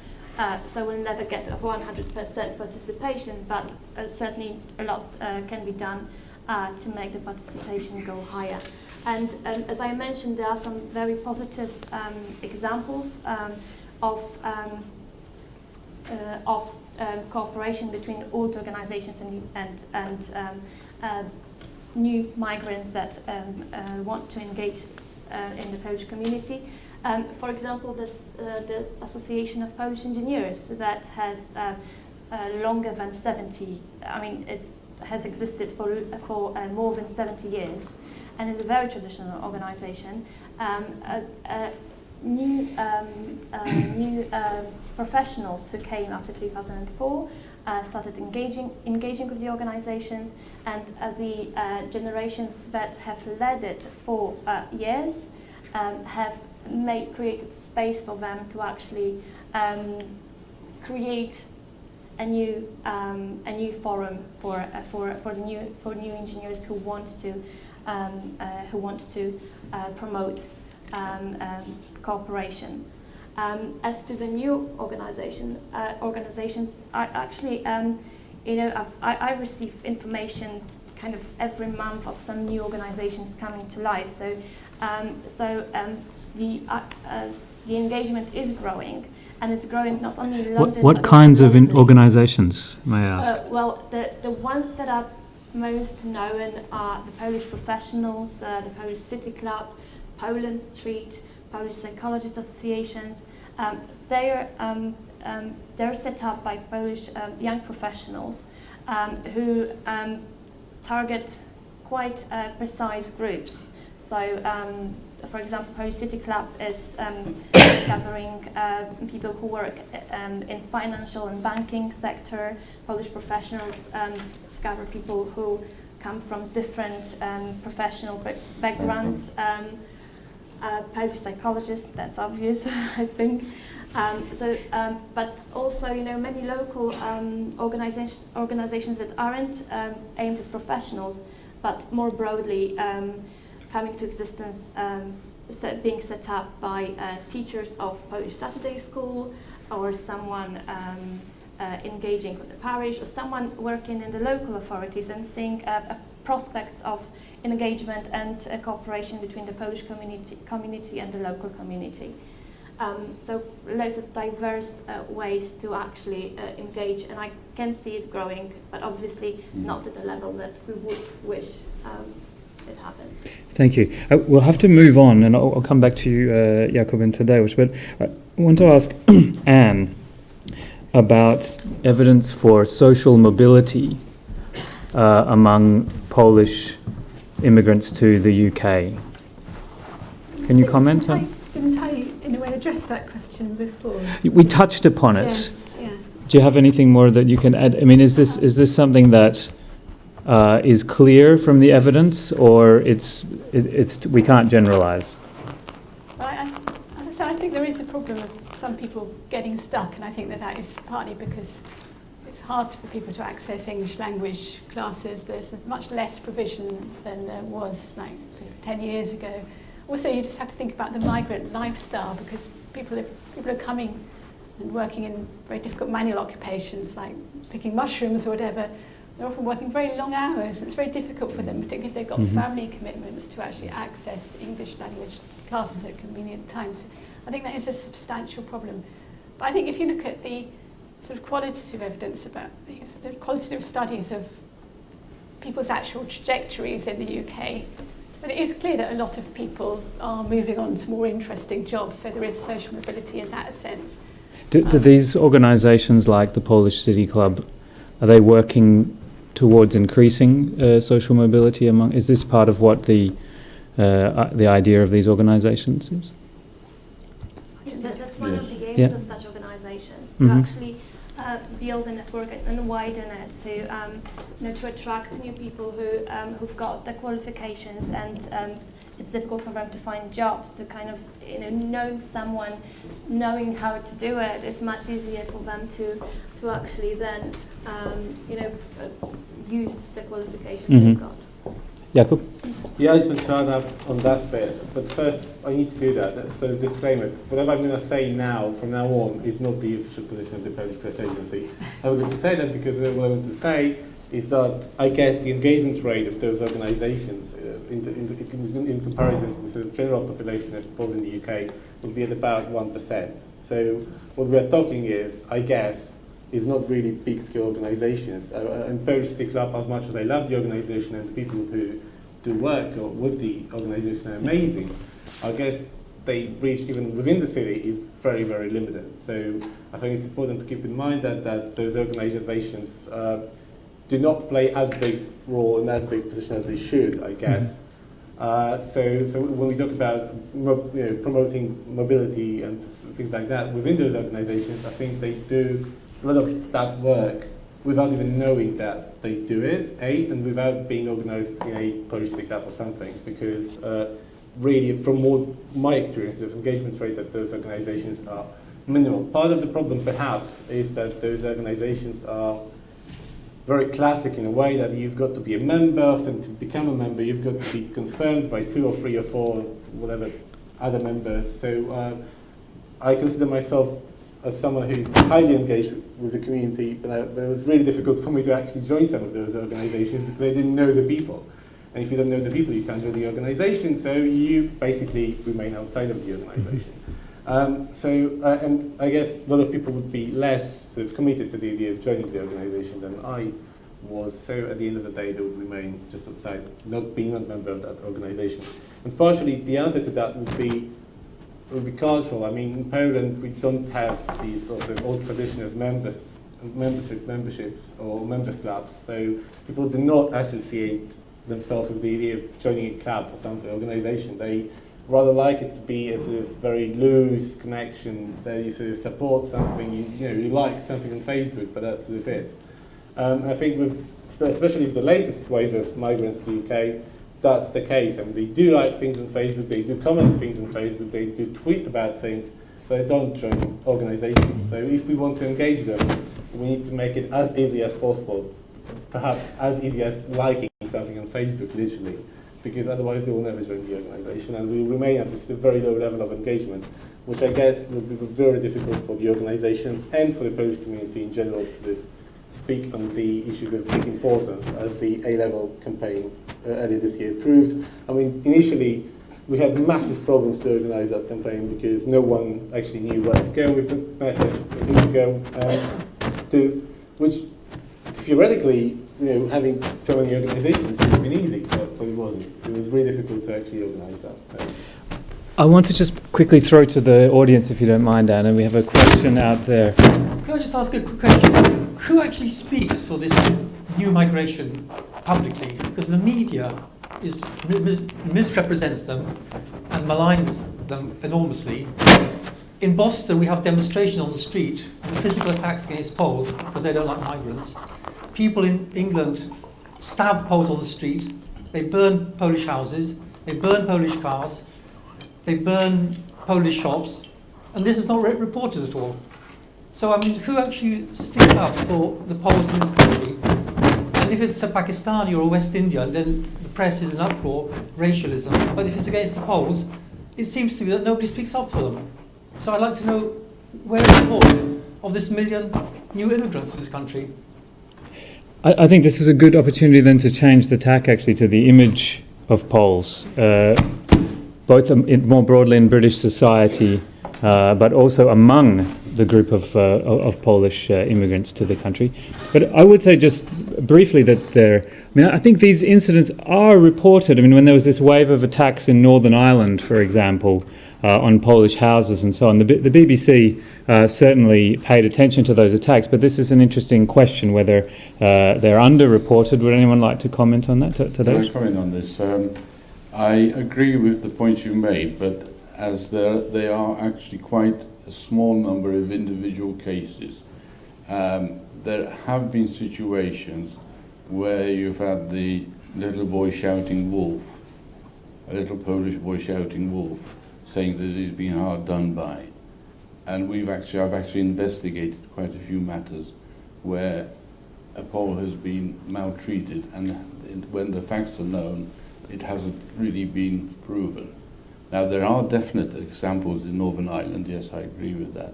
[SPEAKER 2] So we'll never get a 100% participation, but certainly a lot can be done to make the participation go higher. And as I mentioned, there are some very positive examples of cooperation between old organizations and new migrants that want to engage in the Polish community. For example, the Association of Polish Engineers that has longer than 70, has existed for more than 70 years, and is a very traditional organization. New professionals who came after 2004 started engaging with the organizations, and the generations that have led it for years have created space for them to actually create a new forum for new engineers who want to promote cooperation. As to the new organizations, I actually, I receive information kind of every month of some new organizations coming to life. So, the the engagement is growing, and it's growing not only in London.
[SPEAKER 1] What kinds of organisations, may I ask?
[SPEAKER 2] Well, the ones that are most known are the Polish Professionals, the Polish City Club, Poland Street, Polish Psychologists Associations. They're set up by Polish young professionals who target quite precise groups. So, for example, Polish City Club is gathering people who work in financial and banking sector. Polish Professionals gather people who come from different professional backgrounds. Polish Psychologists, that's obvious, I think. But also, many local organizations that aren't aimed at professionals, but more broadly coming to existence, being set up by teachers of Polish Saturday School, or someone engaging with the parish, or someone working in the local authorities and seeing prospects of engagement and cooperation between the Polish community and the local community. So loads of diverse ways to actually engage, and I can see it growing, but obviously not at the level that we would wish it happened.
[SPEAKER 1] Thank you. We'll have to move on, and I'll come back to you, Jakub and Tadeusz, but I want to ask Anne about evidence for social mobility among Polish immigrants to the UK. Can you comment on?
[SPEAKER 4] Didn't I, in a way, address that question before?
[SPEAKER 1] We touched upon it.
[SPEAKER 4] Yes, yeah.
[SPEAKER 1] Do you have anything more that you can add? I mean, is this something that is clear from the evidence, or it's we can't generalize?
[SPEAKER 4] Well, as I said, I think there is a problem of some people getting stuck, and I think that is partly because it's hard for people to access English language classes. There's much less provision than there was like sort of 10 years ago. Also, you just have to think about the migrant lifestyle, because people are coming and working in very difficult manual occupations like picking mushrooms or whatever. They're often working very long hours. It's very difficult for them, particularly if they've got family commitments, to actually access English language classes at convenient times. I think that is a substantial problem. But I think if you look at the sort of qualitative evidence about the qualitative studies of people's actual trajectories in the UK, but it is clear that a lot of people are moving on to more interesting jobs, so there is social mobility in that sense.
[SPEAKER 1] Do these organisations like the Polish City Club, are they working towards increasing social mobility among? Is this part of what the idea of these organisations is?
[SPEAKER 2] That's one of the aims of such organisations, to actually build a network and widen it, to attract new people who've got the qualifications, and it's difficult for them to find jobs. To kind of know someone, knowing how to do it, is much easier for them to actually then use the qualifications they've got.
[SPEAKER 1] Jakub?
[SPEAKER 5] Yeah, I just want to add up on that bit, but first I need to do that. That's a disclaimer. Whatever I'm going to say now, from now on, is not the official position of the Polish Press Agency. I'm going to say that because what I want to say is that I guess the engagement rate of those organisations in comparison to the sort of general population as opposed in the UK would be at about 1%. So what we're talking is, I guess, is not really big-scale organisations. And Polish City Club, as much as I love the organisation and the people who do work with the organisation are amazing, I guess they reach, even within the city, is very, very limited. So I think it's important to keep in mind that those organisations do not play as big role and as big position as they should, I guess. So when we talk about promoting mobility and things like that within those organisations, I think they do a lot of that work without even knowing that they do it, and without being organised in a Polish City Club or something, because really, from my experience of engagement rate, that those organisations are minimal. Part of the problem, perhaps, is that those organisations are very classic in a way that you've got to be a member. Often to become a member, you've got to be confirmed by 2 or 3 or 4, whatever, other members. So I consider myself as someone who's highly engaged with the community, but it was really difficult for me to actually join some of those organisations because I didn't know the people. And if you don't know the people, you can't join the organisation, so you basically remain outside of the organisation. And I guess a lot of people would be less sort of committed to the idea of joining the organisation than I was. So at the end of the day, they would remain just outside, not being a member of that organisation. And partially, the answer to that would be cultural. I mean, in Poland, we don't have these sort of old tradition of memberships or members clubs. So people do not associate themselves with the idea of joining a club or something, organisation. They rather like it to be a sort of very loose connection, that you sort of support something, you like something on Facebook, but that's sort of it. I think especially with the latest wave of migrants to the UK, that's the case. I mean, they do like things on Facebook, they do comment things on Facebook, they do tweet about things, but they don't join organisations. So if we want to engage them, we need to make it as easy as possible, perhaps as easy as liking something on Facebook, literally, because otherwise they will never join the organisation and we will remain at this very low level of engagement, which I guess will be very difficult for the organisations and for the Polish community in general to sort of speak on the issues of big importance, as the A-level campaign earlier this year proved. I mean, initially we had massive problems to organise that campaign because no one actually knew where to go with the message, who to go to, which theoretically, having so many organisations would have been easy, but it wasn't. It was really difficult to actually organise that. So.
[SPEAKER 1] I want to just quickly throw to the audience, if you don't mind, Anne, and we have a question out there.
[SPEAKER 8] Could I just ask a quick question? Who actually speaks for this new migration publicly? Because the media misrepresents them and maligns them enormously. In Boston, we have demonstrations on the street, physical attacks against Poles because they don't like migrants. People in England stab Poles on the street. They burn Polish houses. They burn Polish cars. They burn Polish shops. And this is not reported at all. So, I mean, who actually sticks up for the Poles in this country? And if it's a Pakistani or a West Indian, then the press is in uproar, racialism. But if it's against the Poles, it seems to be that nobody speaks up for them. So I'd like to know, where is the voice of this million new immigrants to this country?
[SPEAKER 1] I think this is a good opportunity then to change the tack actually to the image of Poles, both more broadly in British society, but also among the group of Polish immigrants to the country. But I would say just briefly that I think these incidents are reported. I mean, when there was this wave of attacks in Northern Ireland, for example, on Polish houses and so on, the BBC certainly paid attention to those attacks, but this is an interesting question whether they're underreported. Would anyone like to comment on that? Tadeusz?
[SPEAKER 3] Can I comment on this? I agree with the points you made, but as they are actually quite a small number of individual cases, there have been situations where you've had the little boy shouting wolf, a little Polish boy shouting wolf, saying that he's been hard done by. And I've actually investigated quite a few matters where a Pole has been maltreated, and when the facts are known, it hasn't really been proven. Now, there are definite examples in Northern Ireland, yes, I agree with that.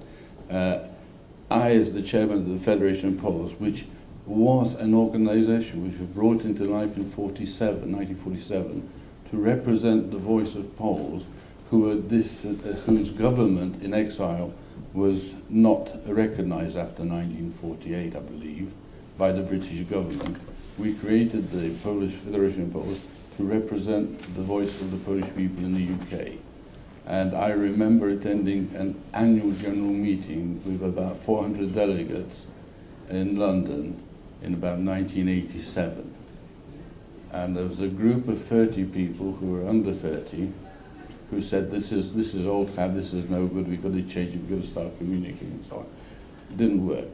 [SPEAKER 3] I, as the chairman of the Federation of Poles, which was an organization which was brought into life in 1947, to represent the voice of Poles, whose government in exile was not recognized after 1948, I believe, by the British government. We created the Polish Federation of Poles to represent the voice of the Polish people in the UK. And I remember attending an annual general meeting with about 400 delegates in London in about 1987. And there was a group of 30 people who were under 30 who said, this is old hat, this is no good, we've got to change it, we've got to start communicating and so on. It didn't work.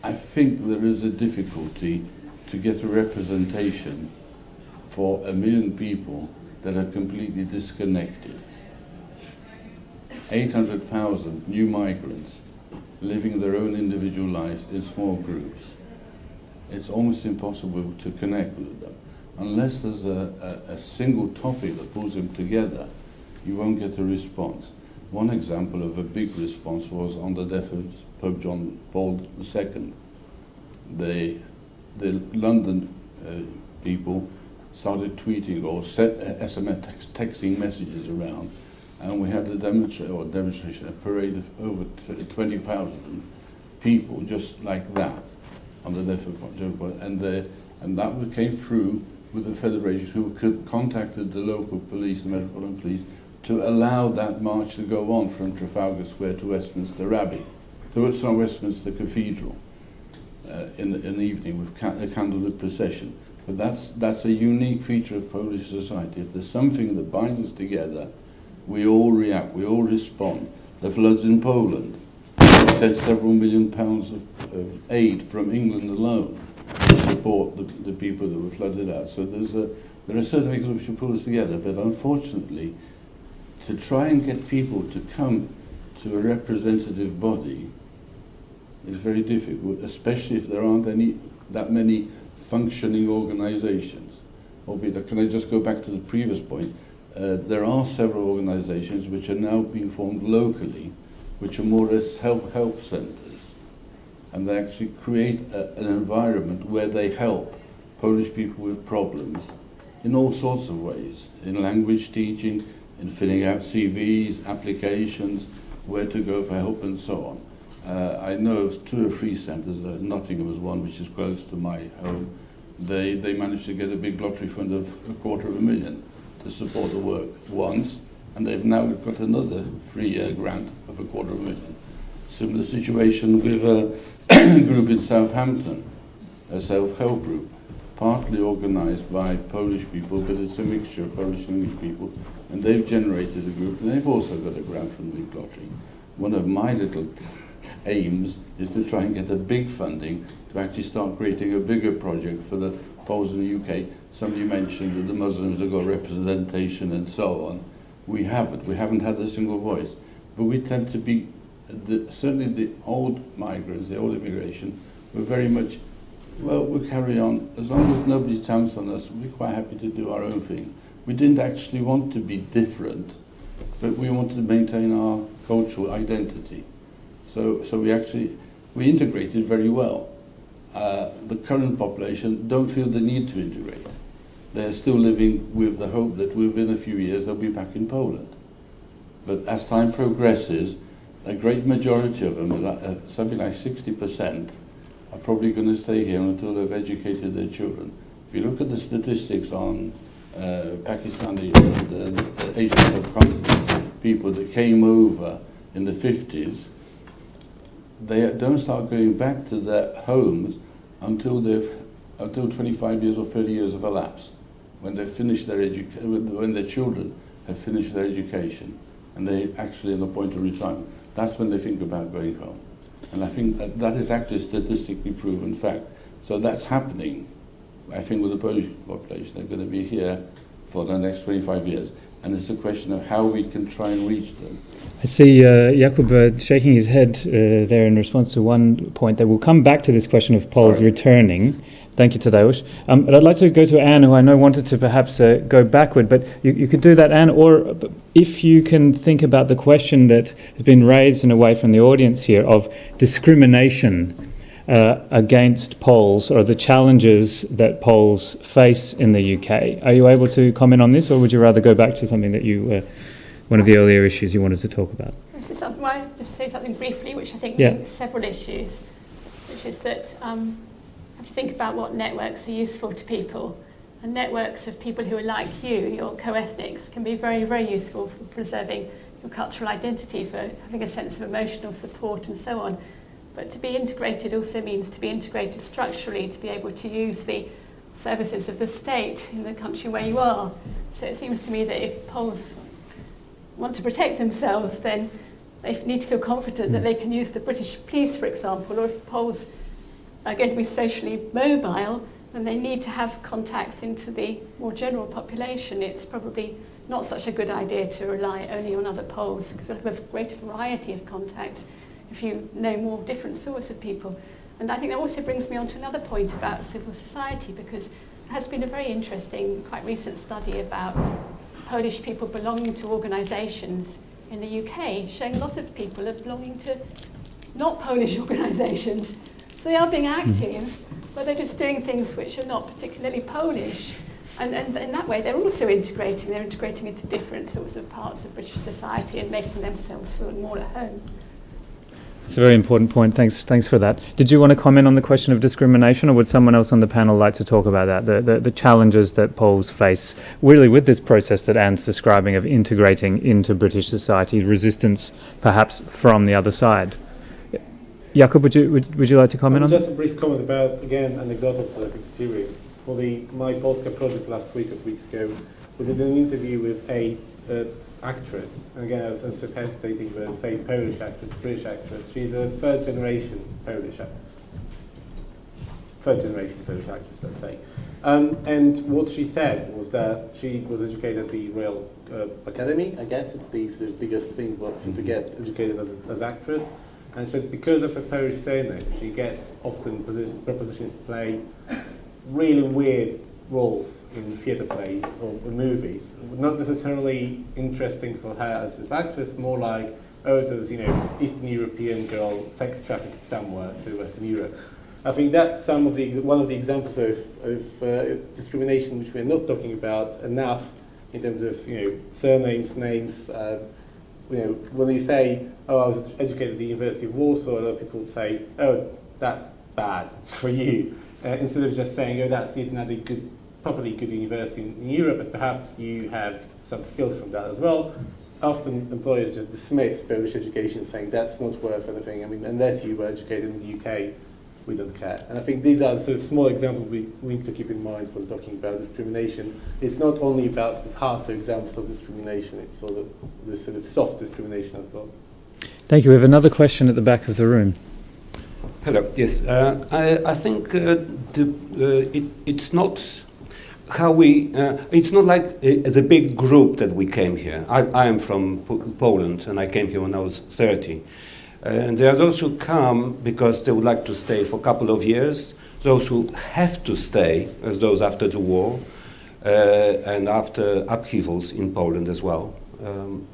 [SPEAKER 3] I think there is a difficulty to get a representation for 1 million people that are completely disconnected. 800,000 new migrants living their own individual lives in small groups. It's almost impossible to connect with them. Unless there's a single topic that pulls them together, you won't get a response. One example of a big response was on the death of Pope John Paul II. The London people started tweeting or SMS texting messages around and we had a demonstration, a parade of over 20,000 people, just like that, on the left of and that came through with the federation, who contacted the local police, the Metropolitan Police, to allow that march to go on from Trafalgar Square to Westminster Abbey, towards Westminster Cathedral, in the evening with a candlelit procession. But that's a unique feature of Polish society. If there's something that binds us together, we all react, we all respond. The floods in Poland, we sent several million pounds of aid from England alone to support the people that were flooded out. So there are certain things which should pull us together, but unfortunately, to try and get people to come to a representative body is very difficult, especially if there aren't that many functioning organizations. Can I just go back to the previous point? There are several organizations which are now being formed locally, which are more as self-help centers, and they actually create an environment where they help Polish people with problems in all sorts of ways, in language teaching, in filling out CVs, applications, where to go for help and so on. I know of 2 or 3 centres. Nottingham is one, which is close to my home. They managed to get a big lottery fund of $250,000 to support the work once, and they've now got another 3-year grant of $250,000. Similar situation with a group in Southampton, a self-help group, partly organised by Polish people, but it's a mixture of Polish and English people, and they've generated a group, and they've also got a grant from the big lottery. One of my little aims is to try and get a big funding to actually start creating a bigger project for the Poles in the UK. Somebody mentioned that the Muslims have got representation and so on. We haven't had a single voice, but we tend to be, certainly the old migrants, the old immigration, we're very much, well, we'll carry on. As long as nobody counts on us, we're quite happy to do our own thing. We didn't actually want to be different, but we wanted to maintain our cultural identity. So we integrated very well. The current population don't feel the need to integrate. They're still living with the hope that within a few years they'll be back in Poland. But as time progresses, a great majority of them, something like 60%, are probably going to stay here until they've educated their children. If you look at the statistics on Pakistani and Asian subcontinent people that came over in the 50s, they don't start going back to their homes until 25 years or 30 years have elapsed, when they've finished their when their children have finished their education and they're actually at the point of retirement. That's when they think about going home. And I think that is actually a statistically proven fact. So that's happening. I think with the Polish population, they're going to be here for the next 25 years. And it's a question of how we can try and reach them.
[SPEAKER 1] I see Jakub shaking his head there in response to one point. That we'll come back to this question of Poles returning. Thank you, Tadeusz. But I'd like to go to Anne, who I know wanted to perhaps go backward, but you could do that, Anne, or if you can think about the question that has been raised in a way from the audience here of discrimination against Poles, or the challenges that Poles face in the UK. Are you able to comment on this, or would you rather go back to something that you, one of the earlier issues you wanted to talk about?
[SPEAKER 4] This is something, I just say something briefly, which I think links several issues, which is that you have to think about what networks are useful to people. And networks of people who are like you, your co-ethnics, can be very, very useful for preserving your cultural identity, for having a sense of emotional support and so on. But to be integrated also means to be integrated structurally, to be able to use the services of the state in the country where you are. So it seems to me that if Poles want to protect themselves, then they need to feel confident that they can use the British police, for example, or if Poles are going to be socially mobile, then they need to have contacts into the more general population. It's probably not such a good idea to rely only on other Poles, because you'll have a greater variety of contacts if you know more different sorts of people. And I think that also brings me on to another point about civil society, because there has been a very interesting, quite recent study about Polish people belonging to organisations in the UK, showing a lot of people are belonging to not Polish organisations. So they are being active, but they're just doing things which are not particularly Polish. And in that way, they're also integrating. They're integrating into different sorts of parts of British society and making themselves feel more at home.
[SPEAKER 1] It's a very important point. Thanks for that. Did you want to comment on the question of discrimination, or would someone else on the panel like to talk about that? The challenges that Poles face, really, with this process that Anne's describing of integrating into British society, resistance perhaps from the other side. Jakub, would you like to comment on that?
[SPEAKER 5] Just a brief comment about, again, anecdotal sort of experience. For the My Polska project last week or 2 weeks ago, we did an interview with a actress, and again, I was sort of hesitating with say Polish actress, British actress. She's a third generation Polish actress, let's say. And what she said was that she was educated at the Royal Academy, I guess it's the sort of biggest thing to get educated as actress. And so because of her Polish surname, she gets often propositions to play really weird roles in theatre plays or movies. Not necessarily interesting for her as an actress, more like, oh, there's, Eastern European girl sex trafficked somewhere to Western Europe. I think that's one of the examples of discrimination which we're not talking about enough in terms of, surnames, names. When you say, oh, I was educated at the University of Warsaw, a lot of people say, oh, that's bad for you. Instead of just saying, oh, that's yet another properly good university in Europe, but perhaps you have some skills from that as well. Often employers just dismiss Polish education, saying that's not worth anything. I mean, unless you were educated in the UK, we don't care. And I think these are sort of small examples we need to keep in mind when talking about discrimination. It's not only about sort of hardcore examples of discrimination, it's sort of this sort of soft discrimination as well.
[SPEAKER 1] Thank you. We have another question at the back of the room.
[SPEAKER 9] Hello. Yes, I think it's not how we. It's not like as a big group that we came here. I am from Poland, and I came here when I was 30. And there are those who come because they would like to stay for a couple of years. Those who have to stay, as those after the war, and after upheavals in Poland as well. And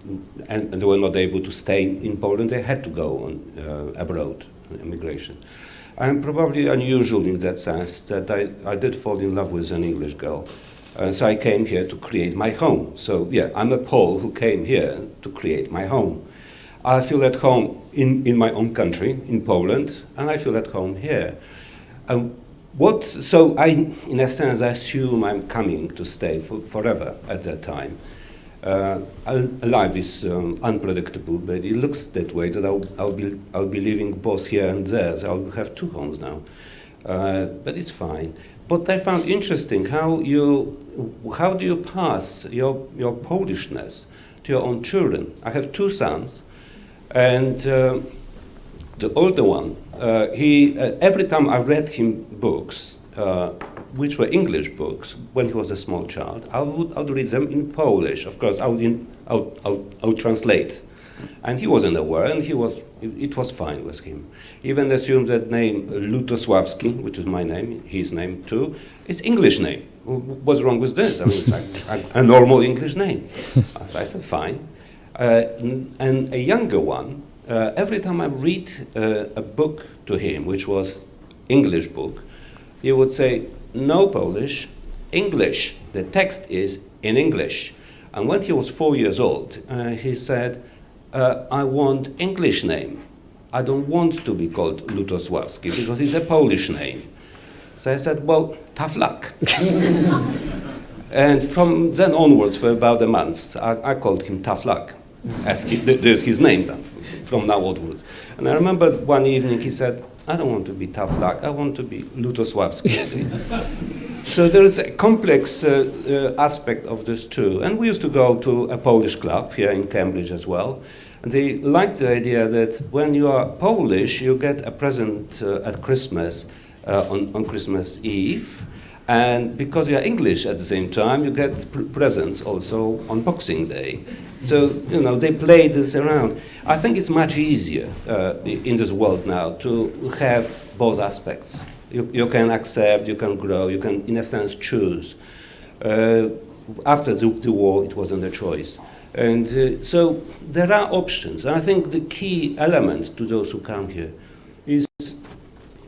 [SPEAKER 9] they were not able to stay in Poland. They had to go on, abroad. Immigration. I'm probably unusual in that sense that I did fall in love with an English girl. So I came here to create my home. So yeah, I'm a Pole who came here to create my home. I feel at home in my own country, in Poland, and I feel at home here. So I, in a sense, I assume I'm coming to stay forever at that time. Life is unpredictable, but it looks that way. That I'll be living both here and there. So I'll have two homes now, but it's fine. But I found interesting how do you pass your Polishness to your own children? I have two sons, and the older one, he every time I read him books. Which were English books when he was a small child. I would read them in Polish. Of course, I would translate. And he wasn't aware, and it was fine with him. Even assumed that name Lutosławski, which is my name, his name too, it's English name. What's wrong with this? I mean, it's like a normal English name. I said, fine. And a younger one, every time I read a book to him, which was English book, he would say, no Polish, English. The text is in English. And when he was 4 years old, he said, I want English name. I don't want to be called Lutosławski because it's a Polish name. So I said, well, tough luck. And from then onwards, for about a month, I called him Tough Luck. There's his name then, from now onwards. And I remember one evening he said, I don't want to be Tough Luck, I want to be Lutosławski. So there is a complex aspect of this too. And we used to go to a Polish club here in Cambridge as well. And they liked the idea that when you are Polish, you get a present at Christmas, on Christmas Eve. And because you are English at the same time, you get presents also on Boxing Day. So, they play this around. I think it's much easier in this world now to have both aspects. You can accept, you can grow, you can, in a sense, choose. After the war, it wasn't a choice. And so there are options. And I think the key element to those who come here is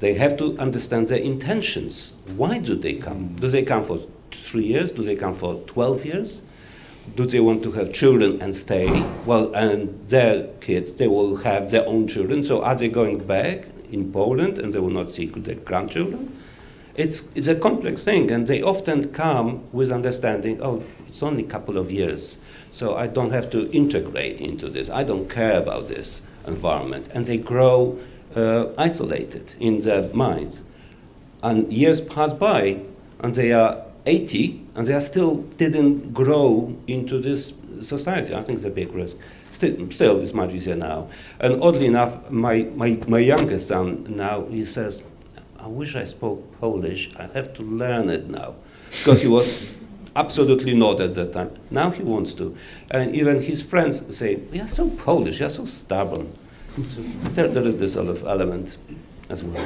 [SPEAKER 9] they have to understand their intentions. Why do they come? Do they come for 3 years? Do they come for 12 years? Do they want to have children and stay? Well, and their kids, they will have their own children. So are they going back in Poland and they will not see their grandchildren? It's a complex thing, and they often come with understanding, oh, it's only a couple of years, so I don't have to integrate into this. I don't care about this environment. And they grow isolated in their minds. And years pass by, and they are 80, and they are still didn't grow into this society. I think it's a big risk. Still, it's much easier now. And oddly enough, my youngest son now, he says, I wish I spoke Polish. I have to learn it now. Because he was absolutely not at that time. Now he wants to. And even his friends say, you're so Polish, you're so stubborn. So there is this sort of element as well.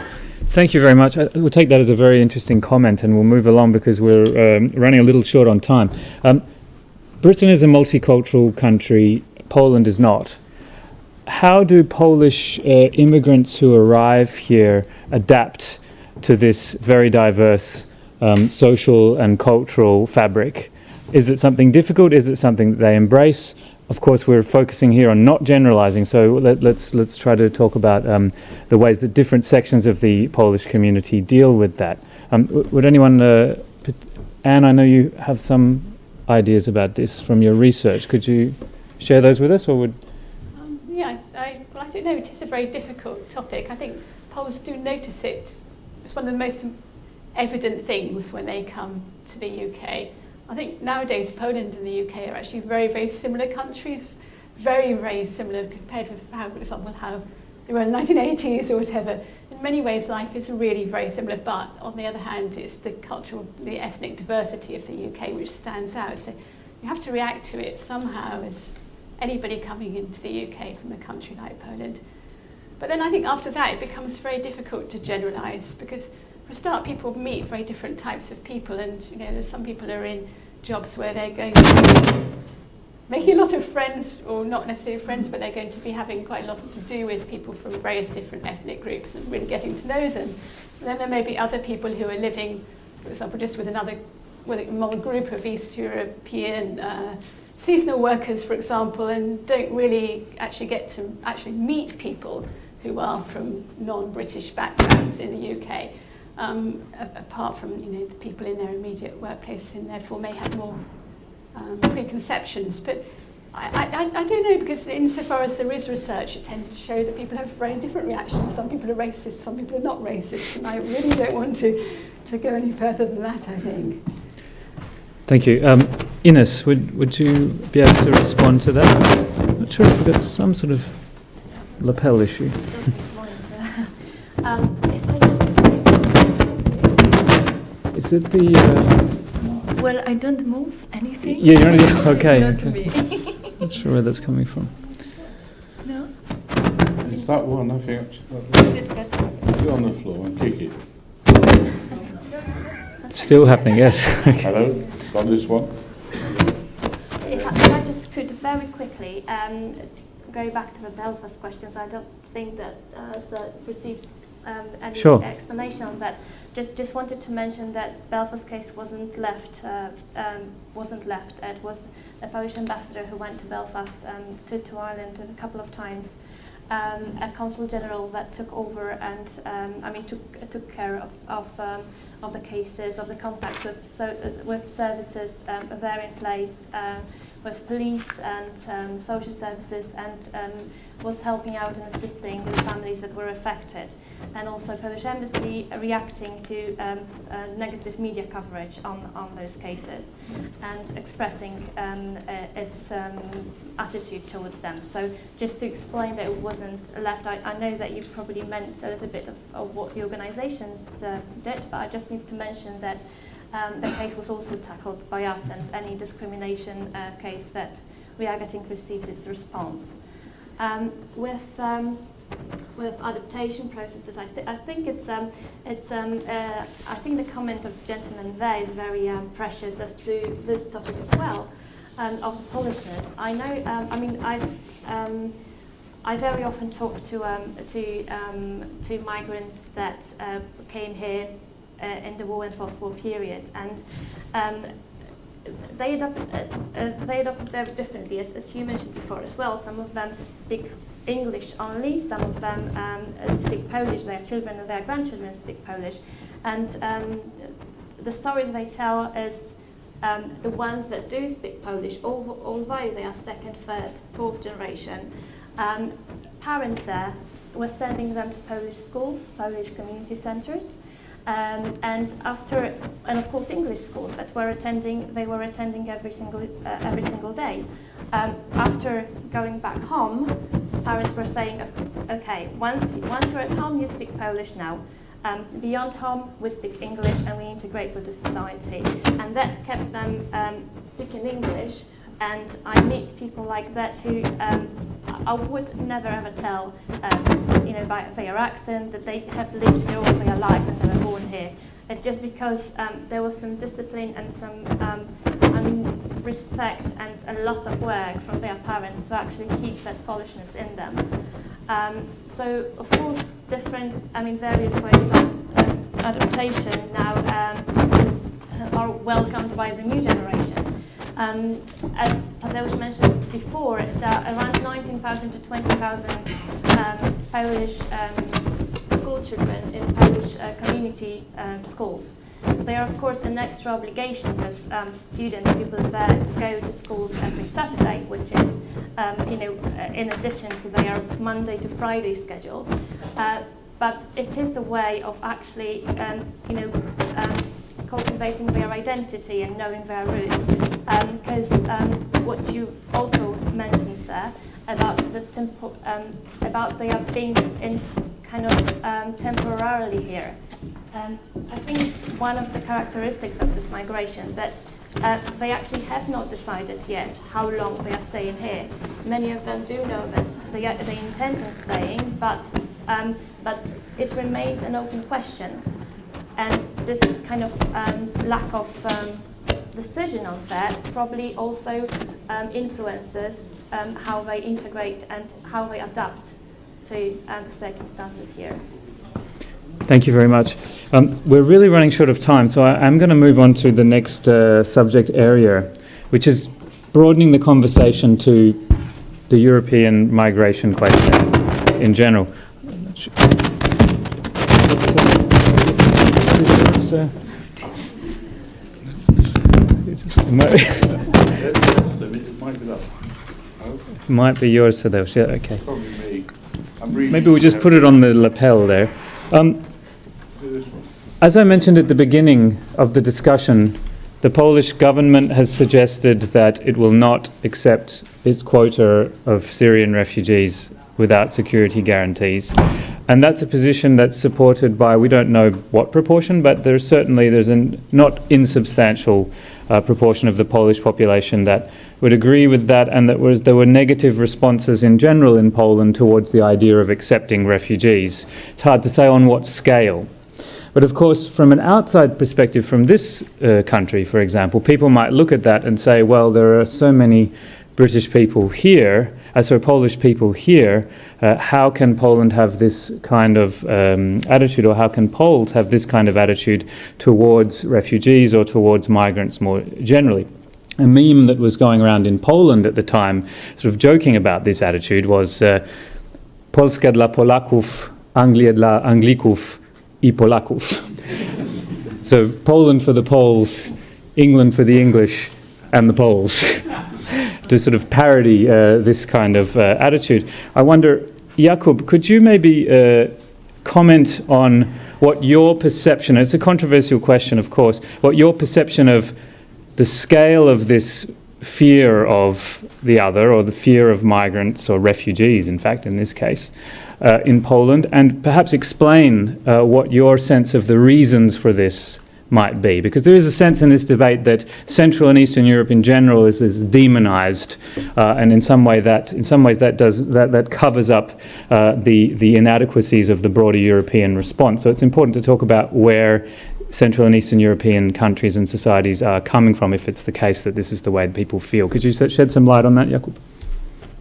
[SPEAKER 1] Thank you very much. We'll take that as a very interesting comment, and we'll move along because we're running a little short on time. Britain is a multicultural country. Poland is not. How do Polish immigrants who arrive here adapt to this very diverse social and cultural fabric? Is it something difficult? Is it something that they embrace? Of course, we're focusing here on not generalizing, so let's try to talk about the ways that different sections of the Polish community deal with that. Would anyone, Anne, I know you have some ideas about this from your research. Could you share those with us, or would?
[SPEAKER 4] Yeah, I don't know. It is a very difficult topic. I think Poles do notice it. It's one of the most evident things when they come to the UK. I think nowadays Poland and the UK are actually very, very similar countries, very, very similar compared with how, for example, how they were in the 1980s or whatever. In many ways, life is really very similar, but on the other hand, it's the cultural, the ethnic diversity of the UK which stands out. So you have to react to it somehow as anybody coming into the UK from a country like Poland. But then I think after that, it becomes very difficult to generalise because for a start, people meet very different types of people, and there's some people who are in jobs where they're going to be making a lot of friends, or not necessarily friends, but they're going to be having quite a lot to do with people from various different ethnic groups and really getting to know them. And then there may be other people who are living, for example, just with a group of East European seasonal workers, for example, and don't really actually get to actually meet people who are from non-British backgrounds in the UK. Apart from the people in their immediate workplace, and therefore may have more preconceptions. But I don't know, because insofar as there is research, it tends to show that people have very different reactions. Some people are racist, some people are not racist, and I really don't want to go any further than that, I think.
[SPEAKER 1] Thank you. Ines, would you be able to respond to that? I'm not sure if we've got some sort of lapel issue. Is it the...
[SPEAKER 10] Well, I don't move anything.
[SPEAKER 1] Yeah, you're only... Okay.
[SPEAKER 10] Not
[SPEAKER 1] Okay.
[SPEAKER 10] me.
[SPEAKER 1] Not sure where that's coming from.
[SPEAKER 10] No?
[SPEAKER 3] It's that one, I think.
[SPEAKER 10] Is it better?
[SPEAKER 3] Put it on the floor and kick it.
[SPEAKER 1] It's still happening, yes.
[SPEAKER 3] Hello, it's on this one.
[SPEAKER 2] If I just could very quickly go back to the Belfast questions, I don't think that Sir received any
[SPEAKER 1] Sure.
[SPEAKER 2] explanation on that. Just wanted to mention that Belfast case wasn't left. It was a Polish ambassador who went to Belfast to Ireland a couple of times. A consul general that took over and took care of the cases, of the contacts with services there in place, with police and social services, and was helping out and assisting the families that were affected, and also Polish Embassy reacting to negative media coverage on those cases and expressing its attitude towards them. So just to explain that it wasn't left, I know that you probably meant a little bit of what the organizations did, but I just need to mention that the case was also tackled by us, and any discrimination case that we are getting receives its response. With adaptation processes, I think I think the comment of the gentleman there is very precious as to this topic as well, of the Polishness. I know. I very often talk to migrants that came here in the war and post-war period, and they adopted very differently, as you mentioned before as well. Some of them speak English only, some of them speak Polish, their children and their grandchildren speak Polish, and the stories they tell is the ones that do speak Polish, although they are second, third, fourth generation, parents there were sending them to Polish schools, Polish community centres, and of course English schools that they were attending every single day. After going back home, parents were saying, okay, once you're at home, you speak Polish now. Beyond home, we speak English and we integrate with the society. And that kept them speaking English. And I meet people like that who I would never ever tell, by their accent, that they have lived here all their life and they were born here. Just because there was some discipline and some respect and a lot of work from their parents to actually keep that Polishness in them. So of course, various ways of adaptation now are welcomed by the new generation. As Tadeusz mentioned before, there are around 19,000 to 20,000 Polish school children in Polish community schools. They are, of course, an extra obligation because pupils there go to schools every Saturday, which is, in addition to their Monday to Friday schedule. But it is a way of actually, cultivating their identity and knowing their roots. Because what you also mentioned, sir, about about they are being in temporarily here. I think it's one of the characteristics of this migration that they actually have not decided yet how long they are staying here. Many of them do know that they intend on staying, but it remains an open question. And this kind of lack of decision on that probably also influences how they integrate and how they adapt to the circumstances here.
[SPEAKER 1] Thank you very much. We're really running short of time, so I'm going to move on to the next subject area, which is broadening the conversation to the European migration question in general. Might be yours, Tadeusz. Yeah, okay.
[SPEAKER 3] Probably me.
[SPEAKER 1] Maybe we'll just put it on the lapel there. As I mentioned at the beginning of the discussion, the Polish government has suggested that it will not accept its quota of Syrian refugees without security guarantees. And that's a position that's supported by, we don't know what proportion, but there's a not insubstantial proportion of the Polish population that would agree with that, and there were negative responses in general in Poland towards the idea of accepting refugees. It's hard to say on what scale. But of course, from an outside perspective, from this country, for example, people might look at that and say, well, there are so many British people here, Polish people here, how can Poland have this kind of attitude, or how can Poles have this kind of attitude towards refugees or towards migrants more generally? A meme that was going around in Poland at the time, sort of joking about this attitude, was Polska dla Polaków, Anglia dla Anglików I Polaków. So Poland for the Poles, England for the English and the Poles. To sort of parody this kind of attitude. I wonder, Jakub, could you maybe comment on what your perception, it's a controversial question of course, what your perception of the scale of this fear of the other, or the fear of migrants or refugees, in fact, in this case, in Poland, and perhaps explain what your sense of the reasons for this might be, because there is a sense in this debate that Central and Eastern Europe in general is demonized, and in some ways that covers up the inadequacies of the broader European response. So it's important to talk about where Central and Eastern European countries and societies are coming from, if it's the case that this is the way that people feel. Could you shed some light on that, Jakub?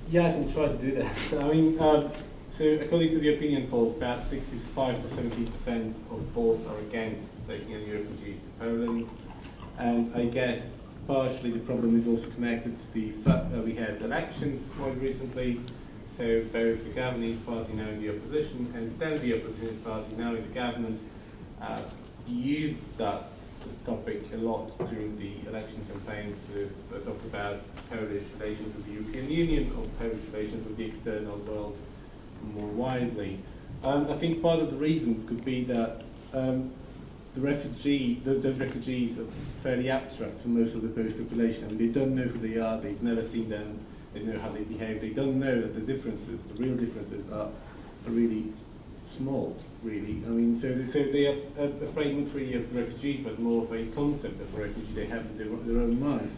[SPEAKER 5] Yeah, I can try to do that. So according to the opinion polls, about 65 to 70% of polls are against taking any refugees to Poland. And I guess partially the problem is also connected to the fact that we had elections quite recently. So both the governing party now in the opposition and then the opposition party now in the government used that topic a lot during the election campaign to talk about Polish relations with the European Union or Polish relations with the external world more widely. I think part of the reason could be that those refugees are fairly abstract for most of the Polish population. I mean, they don't know who they are, they've never seen them, they know how they behave, they don't know that the differences, the real differences are really small, really. I mean, so they are afraid not really of the refugees, but more of a concept of a refugee they have in their own minds.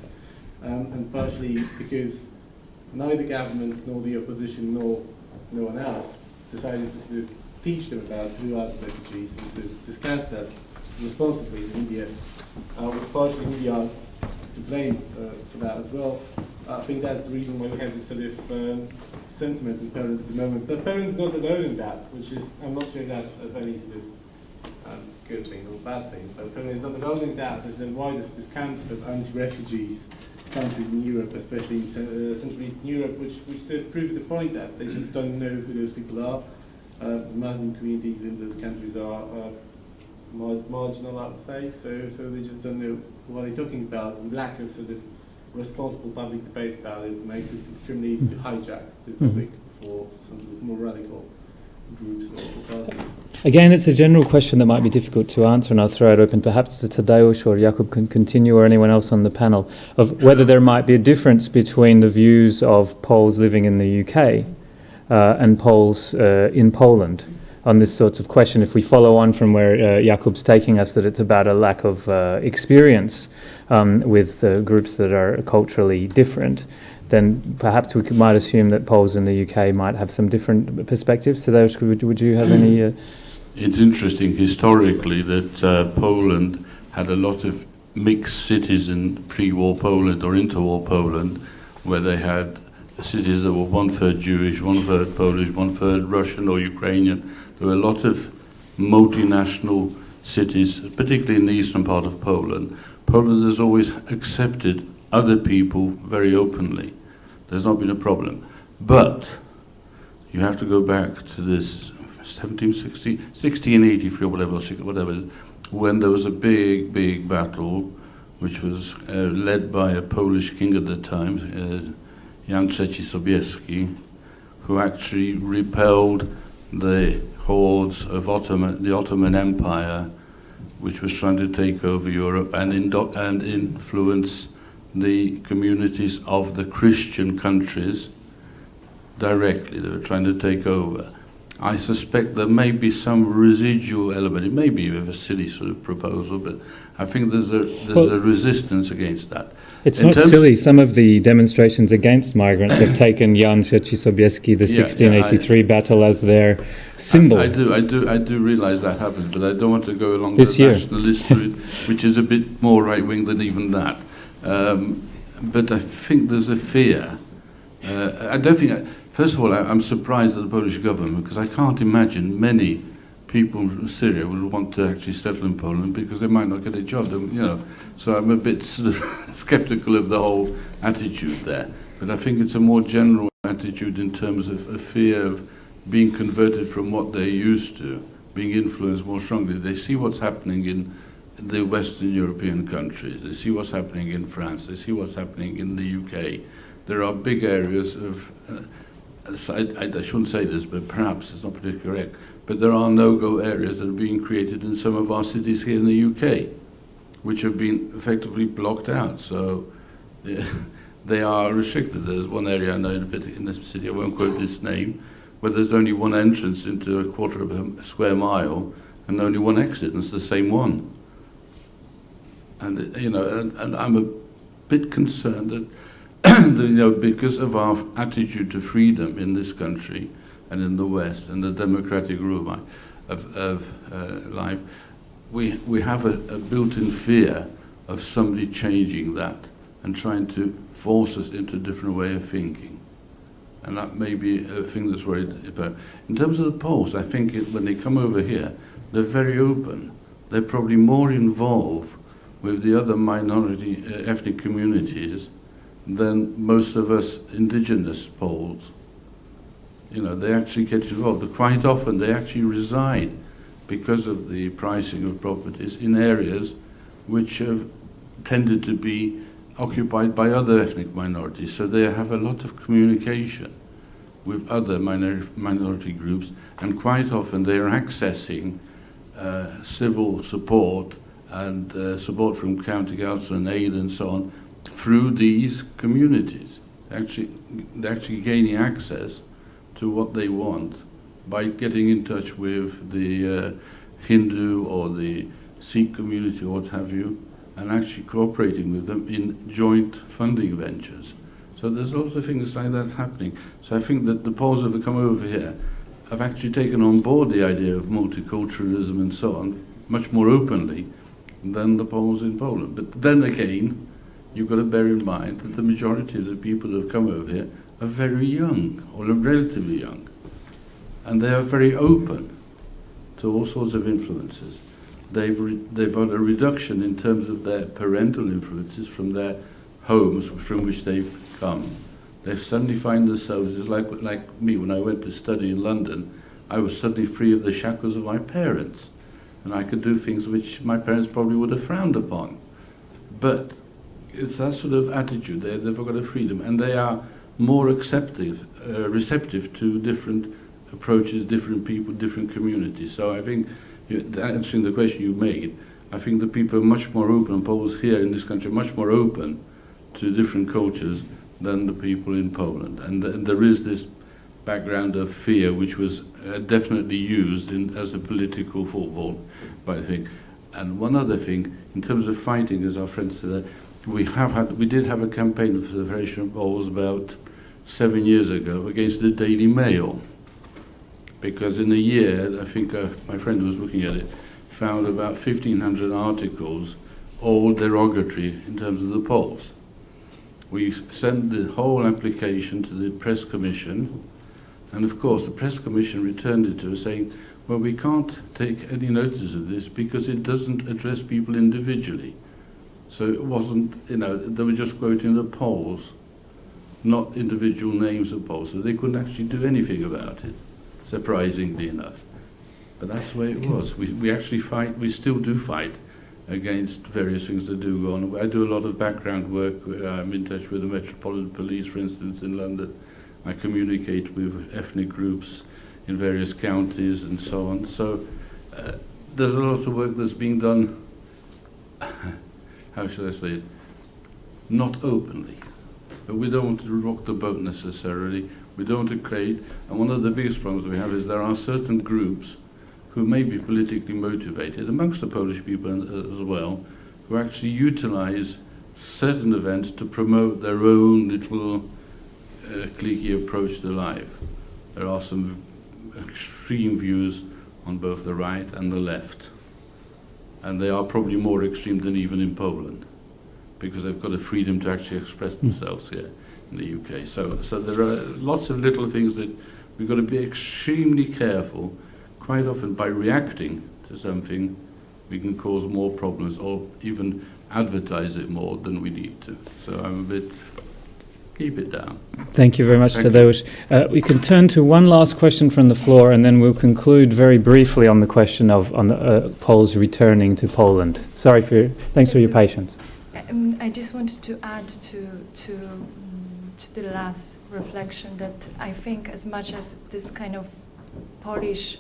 [SPEAKER 5] And partially because neither government nor the opposition nor no one else decided to sort of teach them about who are the refugees and sort of discuss that responsibly in the media, with partially media to blame for that as well. I think that's the reason why we have this sort of sentiment in Poland at the moment. But Poland's not alone in that, which is, I'm not sure that's a very sort of good thing or bad thing, but Poland is not alone in that. There's a wider sort of camp of anti-refugees countries in Europe, especially in Central Eastern Europe, which sort of proves the point that they just don't know who those people are. The Muslim communities in those countries are marginal, I would say, so they just don't know what they're talking about, and lack of sort of responsible public debate about it makes it extremely easy to hijack the topic for some sort of more radical groups or parties.
[SPEAKER 1] Again, it's a general question that might be difficult to answer, and I'll throw it open perhaps to Tadeusz or Jakub can continue, or anyone else on the panel, of whether there might be a difference between the views of Poles living in the UK and Poles in Poland on this sort of question. If we follow on from where Jakub's taking us, that it's about a lack of experience with groups that are culturally different, then perhaps we might assume that Poles in the UK might have some different perspectives. Tadeusz, would you have any?
[SPEAKER 3] It's interesting historically that Poland had a lot of mixed cities in pre-war Poland or interwar Poland, where they had cities that were 1/3 Jewish, 1/3 Polish, 1/3 Russian or Ukrainian. There were a lot of multinational cities, particularly in the eastern part of Poland. Poland has always accepted other people very openly. There's not been a problem. But you have to go back to this 1760, 1683 or whatever, when there was a big battle, which was led by a Polish king at the time, Jan III Sobieski, who actually repelled the hordes of the Ottoman Empire, which was trying to take over Europe and influence the communities of the Christian countries directly. They were trying to take over. I suspect there may be some residual element. It may be a silly sort of proposal, but I think there's a resistance against that.
[SPEAKER 1] It's not silly. Some of the demonstrations against migrants have taken Jan III Sobieski, the 1683 battle, as their symbol.
[SPEAKER 3] I do realise that happens, but I don't want to go along
[SPEAKER 1] this
[SPEAKER 3] the
[SPEAKER 1] year.
[SPEAKER 3] nationalist route, which is a bit more right-wing than even that. But I think there's a fear. I don't think. First of all, I'm surprised at the Polish government, because I can't imagine many people from Syria would want to actually settle in Poland because they might not get a job. So I'm a bit sort of sceptical of the whole attitude there. But I think it's a more general attitude in terms of a fear of being converted from what they're used to, being influenced more strongly. They see what's happening in the Western European countries. They see what's happening in France. They see what's happening in the UK. There are big areas of I shouldn't say this, but perhaps it's not particularly correct, but there are no-go areas that are being created in some of our cities here in the UK, which have been effectively blocked out. So they are restricted. There's one area I know in this city, I won't quote this name, where there's only one entrance into a quarter of a square mile and only one exit, and it's the same one. And and I'm a bit concerned that because of our attitude to freedom in this country and in the West and the democratic rule of life, we have a built-in fear of somebody changing that and trying to force us into a different way of thinking. And that may be a thing that's worried about. In terms of the Poles, I think when they come over here, they're very open. They're probably more involved with the other minority ethnic communities than most of us indigenous Poles. You know, they actually get involved. Quite often they actually reside, because of the pricing of properties, in areas which have tended to be occupied by other ethnic minorities. So they have a lot of communication with other minority groups, and quite often they are accessing civil support and support from county council and aid and so on through these communities. They're actually gaining access to what they want by getting in touch with the Hindu or the Sikh community or what have you, and actually cooperating with them in joint funding ventures. So there's lots of things like that happening. So I think that the Poles that have come over here have actually taken on board the idea of multiculturalism and so on much more openly than the Poles in Poland. But then again, you've got to bear in mind that the majority of the people that have come over here are very young, or relatively young, and they are very open to all sorts of influences. They've had a reduction in terms of their parental influences from their homes from which they've come. They suddenly find themselves, it's like me, when I went to study in London, I was suddenly free of the shackles of my parents, and I could do things which my parents probably would have frowned upon. But it's that sort of attitude. They've got a freedom, and they are more receptive to different approaches, different people, different communities. So I think, answering the question you made, I think the people are much more open, Poles here in this country are much more open to different cultures than the people in Poland. And there is this background of fear which was definitely used as a political football, I think. And one other thing, in terms of fighting, as our friend said, we did have a campaign of the Federation of Poles about 7 years ago against the Daily Mail, because in a year, I think my friend was looking at it, found about 1,500 articles, all derogatory in terms of the Poles. We sent the whole application to the Press Commission, and of course the Press Commission returned it to us saying, well, we can't take any notice of this because it doesn't address people individually. So it wasn't, they were just quoting the Poles, not individual names of Poles, so they couldn't actually do anything about it, surprisingly enough. But that's the way it was. We actually fight, we still do fight against various things that do go on. I do a lot of background work. I'm in touch with the Metropolitan Police, for instance, in London. I communicate with ethnic groups in various counties and so on. So there's a lot of work that's being done, how should I say it, not openly. But we don't want to rock the boat necessarily. We don't want to create, and one of the biggest problems we have is there are certain groups who may be politically motivated, amongst the Polish people as well, who actually utilize certain events to promote their own little cliquey approach to life. There are some extreme views on both the right and the left, and they are probably more extreme than even in Poland, because they've got a freedom to actually express themselves here in the UK. So there are lots of little things that we've got to be extremely careful. Quite often by reacting to something, we can cause more problems or even advertise it more than we need to. So I'm a bit, keep it down.
[SPEAKER 1] Thank you very much, Tadeusz. We can turn to one last question from the floor, and then we'll conclude very briefly on the question of Poles returning to Poland. Thanks for your patience.
[SPEAKER 10] I just wanted to add to the last reflection that I think as much as this kind of Polish,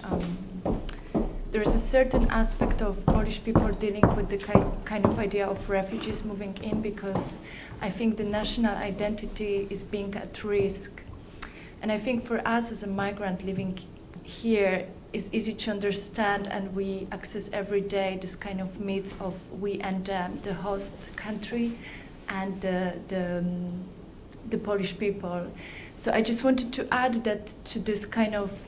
[SPEAKER 10] there is a certain aspect of Polish people dealing with the kind of idea of refugees moving in, because I think the national identity is being at risk. And I think for us as a migrant living here, it's easy to understand, and we access every day this kind of myth of we and them, the host country and the Polish people. So I just wanted to add that to this kind of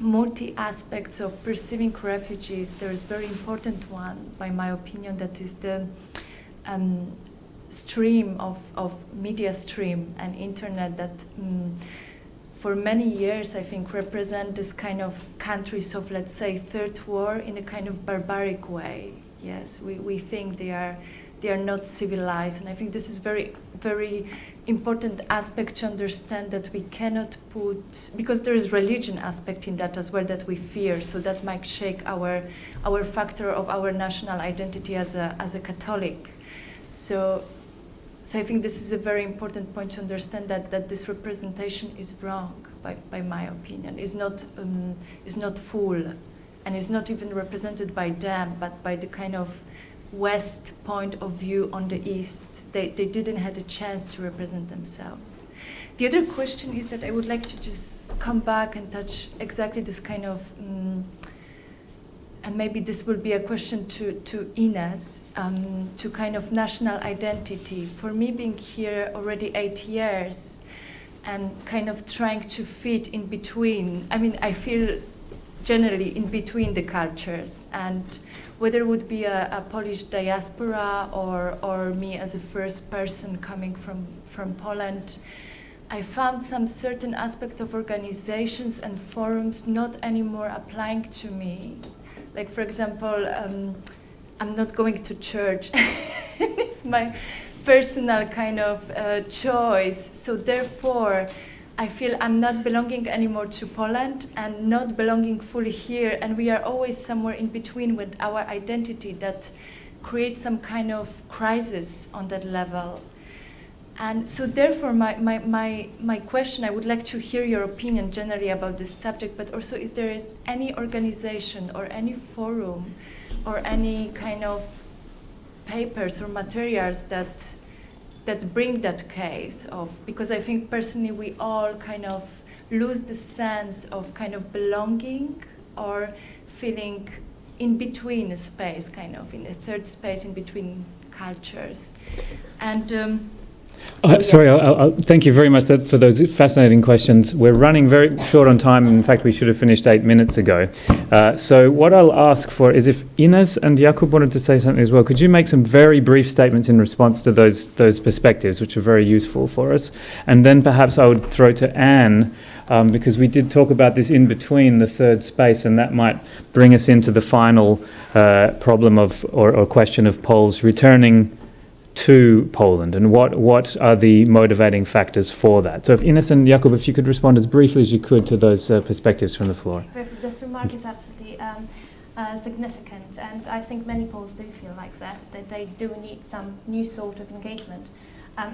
[SPEAKER 10] multi-aspects of perceiving refugees, there is a very important one, by my opinion, that is the stream of media stream and internet that for many years, I think, represent this kind of countries of, let's say, third world in a kind of barbaric way. Yes, we think they are not civilized, and I think this is very, very important aspect to understand, that we cannot put, because there is religion aspect in that as well that we fear, so that might shake our factor of our national identity as a Catholic. So I think this is a very important point to understand, that this representation is wrong, by my opinion. Is not full, and is not even represented by them, but by the kind of West point of view on the East. They didn't have a chance to represent themselves. The other question is that I would like to just come back and touch exactly this kind of, and maybe this will be a question to Ines, to kind of national identity. For me, being here already 8 years and kind of trying to fit in between, I mean, I feel generally in between the cultures, and whether it would be a Polish diaspora or me as a first person coming from Poland, I found some certain aspect of organizations and forums not anymore applying to me. Like, for example, I'm not going to church. It's my personal kind of choice. So therefore, I feel I'm not belonging anymore to Poland and not belonging fully here, and we are always somewhere in between with our identity that creates some kind of crisis on that level. And so therefore my question, I would like to hear your opinion generally about this subject, but also, is there any organization or any forum or any kind of papers or materials that bring that case of, because I think personally we all kind of lose the sense of kind of belonging or feeling in between a space, kind of in a third space in between cultures. And
[SPEAKER 1] sorry, I'll thank you very much for those fascinating questions. We're running very short on time. In fact, we should have finished 8 minutes ago. So what I'll ask for is, if Ines and Jakub wanted to say something as well, could you make some very brief statements in response to those perspectives, which are very useful for us? And then perhaps I would throw to Anne, because we did talk about this in between the third space, and that might bring us into the final problem of, or question of Poles returning to Poland, and what are the motivating factors for that? So if Ines and Jakub, if you could respond as briefly as you could to those perspectives from the floor.
[SPEAKER 2] This remark is absolutely significant, and I think many Poles do feel like that they do need some new sort of engagement.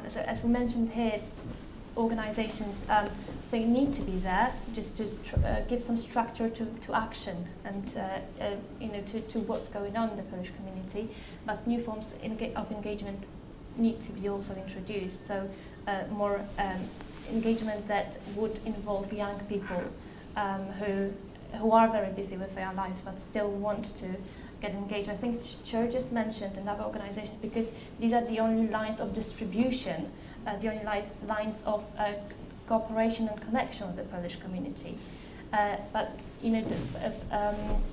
[SPEAKER 2] So as we mentioned here, organizations, they need to be there just to give some structure to action and to what's going on in the Polish community. But new forms of engagement need to be also introduced. So more engagement that would involve young people who are very busy with their lives but still want to get engaged. I think churches mentioned and other organizations, because these are the only lines of distribution, the only lines of cooperation and connection with the Polish community. But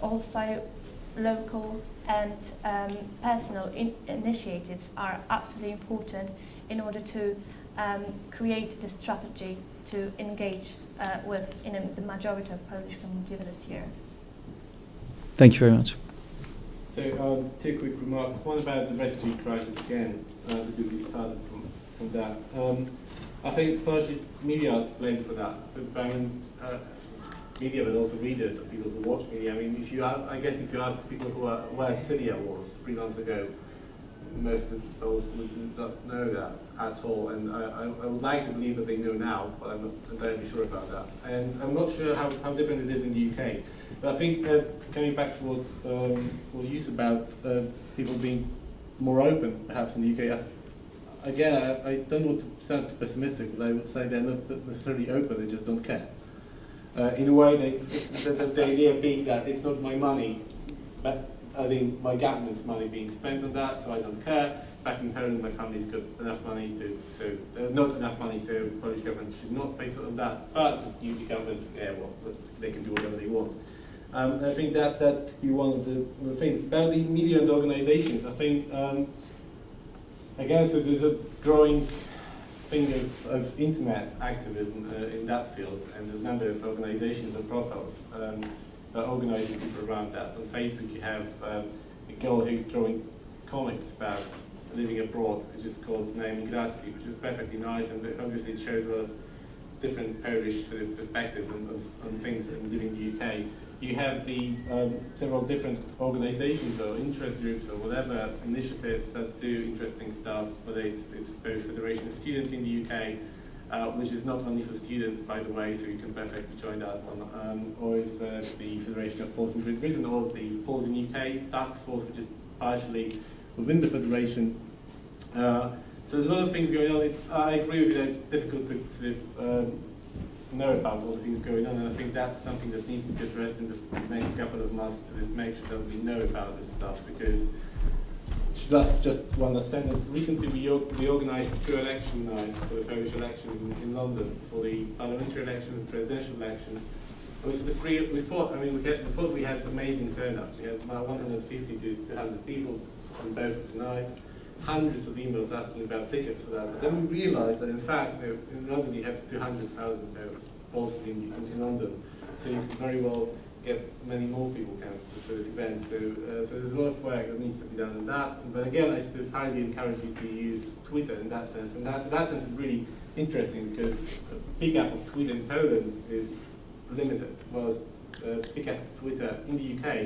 [SPEAKER 2] also local and personal initiatives are absolutely important in order to create the strategy to engage with the majority of Polish community this year.
[SPEAKER 1] Thank you very much.
[SPEAKER 5] So 2 quick remarks. One about the refugee crisis again, because we started from that. I think it's partially media are to blame for that. Media, but also readers, people who watch media. I mean, if you ask people where Syria was 3 months ago, most of those would not know that at all. And I would like to believe that they know now, but I'm not entirely sure about that. And I'm not sure how different it is in the UK. But I think coming back to what you said about people being more open, perhaps in the UK. Again, I don't want to sound too pessimistic, but I would say they're not necessarily open; they just don't care. In a way, the idea being that it's not my money, but as in my government's money being spent on that, so I don't care. Back in Poland, my family's got enough money not enough money, so the Polish government should not pay for that. But the UK government, they can do whatever they want. I think that could be one of the things about the media and organizations. I think again, so there's a growing thing of internet activism in that field, and there's a number of organizations and profiles that are organizing people around that. On Facebook you have a girl who's drawing comics about living abroad, which is called migrate, which is perfectly nice, and obviously it shows a lot of different Polish sort of perspectives on things and living in the UK. You have the several different organizations or interest groups or whatever initiatives that do interesting stuff, whether it's both Federation of Students in the UK, which is not only for students, by the way, so you can perfectly join that one, or it's the Federation of Poles in Great Britain, or the Poles in UK Task Force, which is partially within the Federation. So there's a lot of things going on. I agree with you that it's difficult to sort of know about all the things going on, and I think that's something that needs to be addressed in the next couple of months to make sure that we know about this stuff, because that's just one last sentence. Recently we organised 2 election nights for the Polish elections in London, for the parliamentary elections and presidential elections. We thought we had amazing turnouts. We had about 150 to 200 people on both of the nights. Hundreds of emails asking about tickets for that. But then we realized that in fact, in London you have 200,000 Poles in London. So you can very well get many more people kind of to sort of events. So there's a lot of work that needs to be done in that. But again, I sort of highly encourage you to use Twitter in that sense. And that sense is really interesting, because the pick-up of Twitter in Poland is limited, whereas the pick-up of Twitter in the UK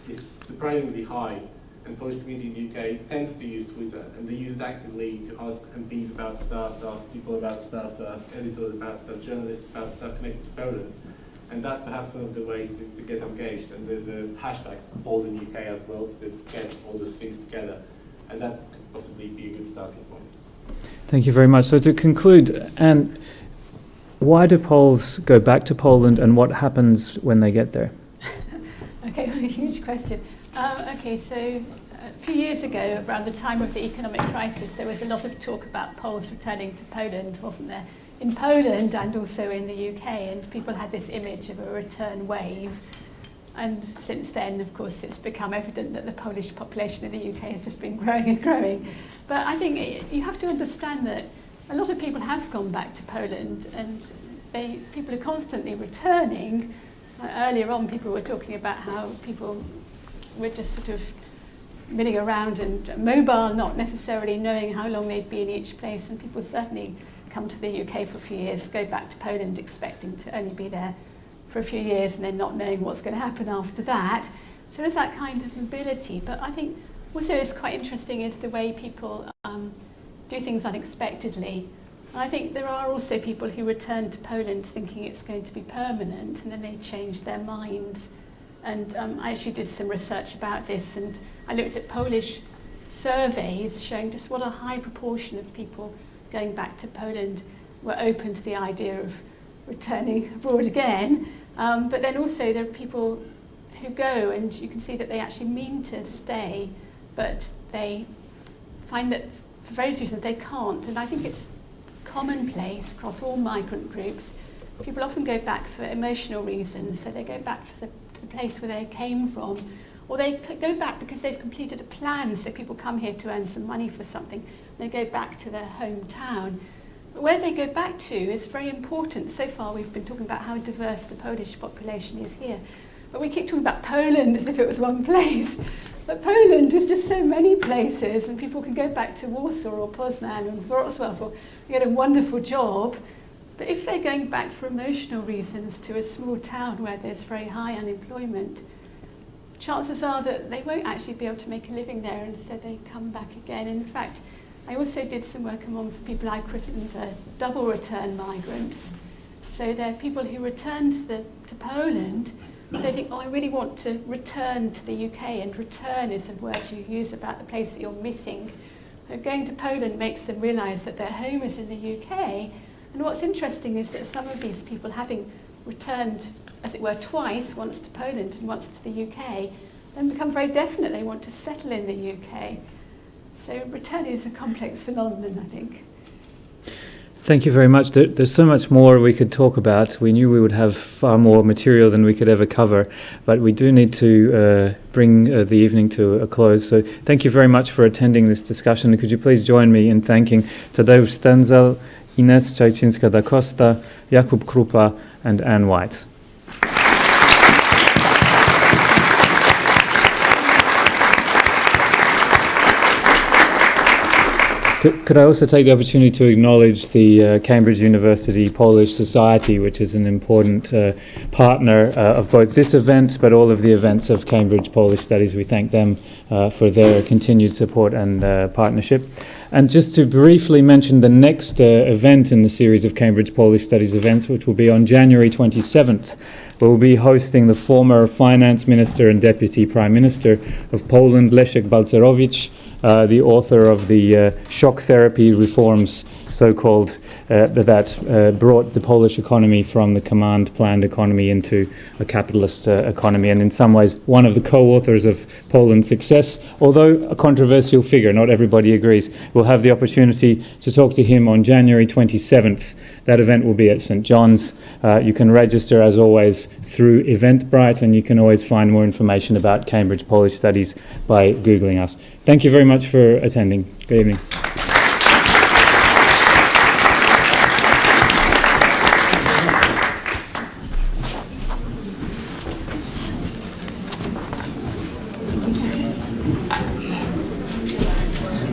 [SPEAKER 5] is surprisingly high. And Polish community in the UK tends to use Twitter, and they use it actively to ask MPs about stuff, to ask people about stuff, to ask editors about stuff, journalists about stuff connected to Poland. And that's perhaps one of the ways to get engaged. And there's a hashtag Poles in UK as well, to get all those things together. And that could possibly be a good starting point.
[SPEAKER 1] Thank you very much. So to conclude, Anne, why do Poles go back to Poland, and what happens when they get there?
[SPEAKER 4] Okay, a huge question. Okay, so a few years ago, around the time of the economic crisis, there was a lot of talk about Poles returning to Poland, wasn't there? In Poland and also in the UK, and people had this image of a return wave. And since then, of course, it's become evident that the Polish population in the UK has just been growing and growing. But I think you have to understand that a lot of people have gone back to Poland, and people are constantly returning. Earlier on, people were talking about how people were just sort of milling around and mobile, not necessarily knowing how long they'd be in each place, and people certainly come to the UK for a few years, go back to Poland expecting to only be there for a few years and then not knowing what's going to happen after that. So there's that kind of mobility. But I think also it's quite interesting is the way people do things unexpectedly. I think there are also people who return to Poland thinking it's going to be permanent, and then they change their minds. And I actually did some research about this, and I looked at Polish surveys showing just what a high proportion of people going back to Poland were open to the idea of returning abroad again. But then also there are people who go, and you can see that they actually mean to stay, but they find that for various reasons they can't. And I think it's commonplace across all migrant groups. People often go back for emotional reasons, so they go back to the place where they came from, or they go back because they've completed a plan, so people come here to earn some money for something, they go back to their hometown. But where they go back to is very important. So far we've been talking about how diverse the Polish population is here, but we keep talking about Poland as if it was one place. But Poland is just so many places, and people can go back to Warsaw or Poznan or Wrocław or get a wonderful job. But if they're going back for emotional reasons to a small town where there's very high unemployment, chances are that they won't actually be able to make a living there, and so they come back again. In fact, I also did some work amongst people I christened double return migrants. So they're people who return to Poland, but they think, oh, I really want to return to the UK, and return is a word you use about the place that you're missing. Going to Poland makes them realise that their home is in the UK. And what's interesting is that some of these people, having returned, as it were, twice, once to Poland and once to the UK, then become very definite they want to settle in the UK. So return is a complex phenomenon, I think.
[SPEAKER 1] Thank you very much. There's so much more we could talk about. We knew we would have far more material than we could ever cover, but we do need to bring the evening to a close. So thank you very much for attending this discussion. Could you please join me in thanking Tadeusz Stenzel, Ines Czajczyńska-da Costa, Jakub Krupa, and Anne White. Could I also take the opportunity to acknowledge the Cambridge University Polish Society, which is an important partner of both this event but all of the events of Cambridge Polish Studies. We thank them for their continued support and partnership. And just to briefly mention the next event in the series of Cambridge Polish Studies events, which will be on January 27th, we'll be hosting the former Finance Minister and Deputy Prime Minister of Poland, Leszek Balcerowicz, the author of the shock therapy reforms, so-called, that brought the Polish economy from the command-planned economy into a capitalist economy, and in some ways one of the co-authors of Poland's success, although a controversial figure, not everybody agrees. We'll have the opportunity to talk to him on January 27th. That event will be at St. John's. You can register, as always, through Eventbrite, and you can always find more information about Cambridge Polish Studies by Googling us. Thank you very much for attending. Good evening.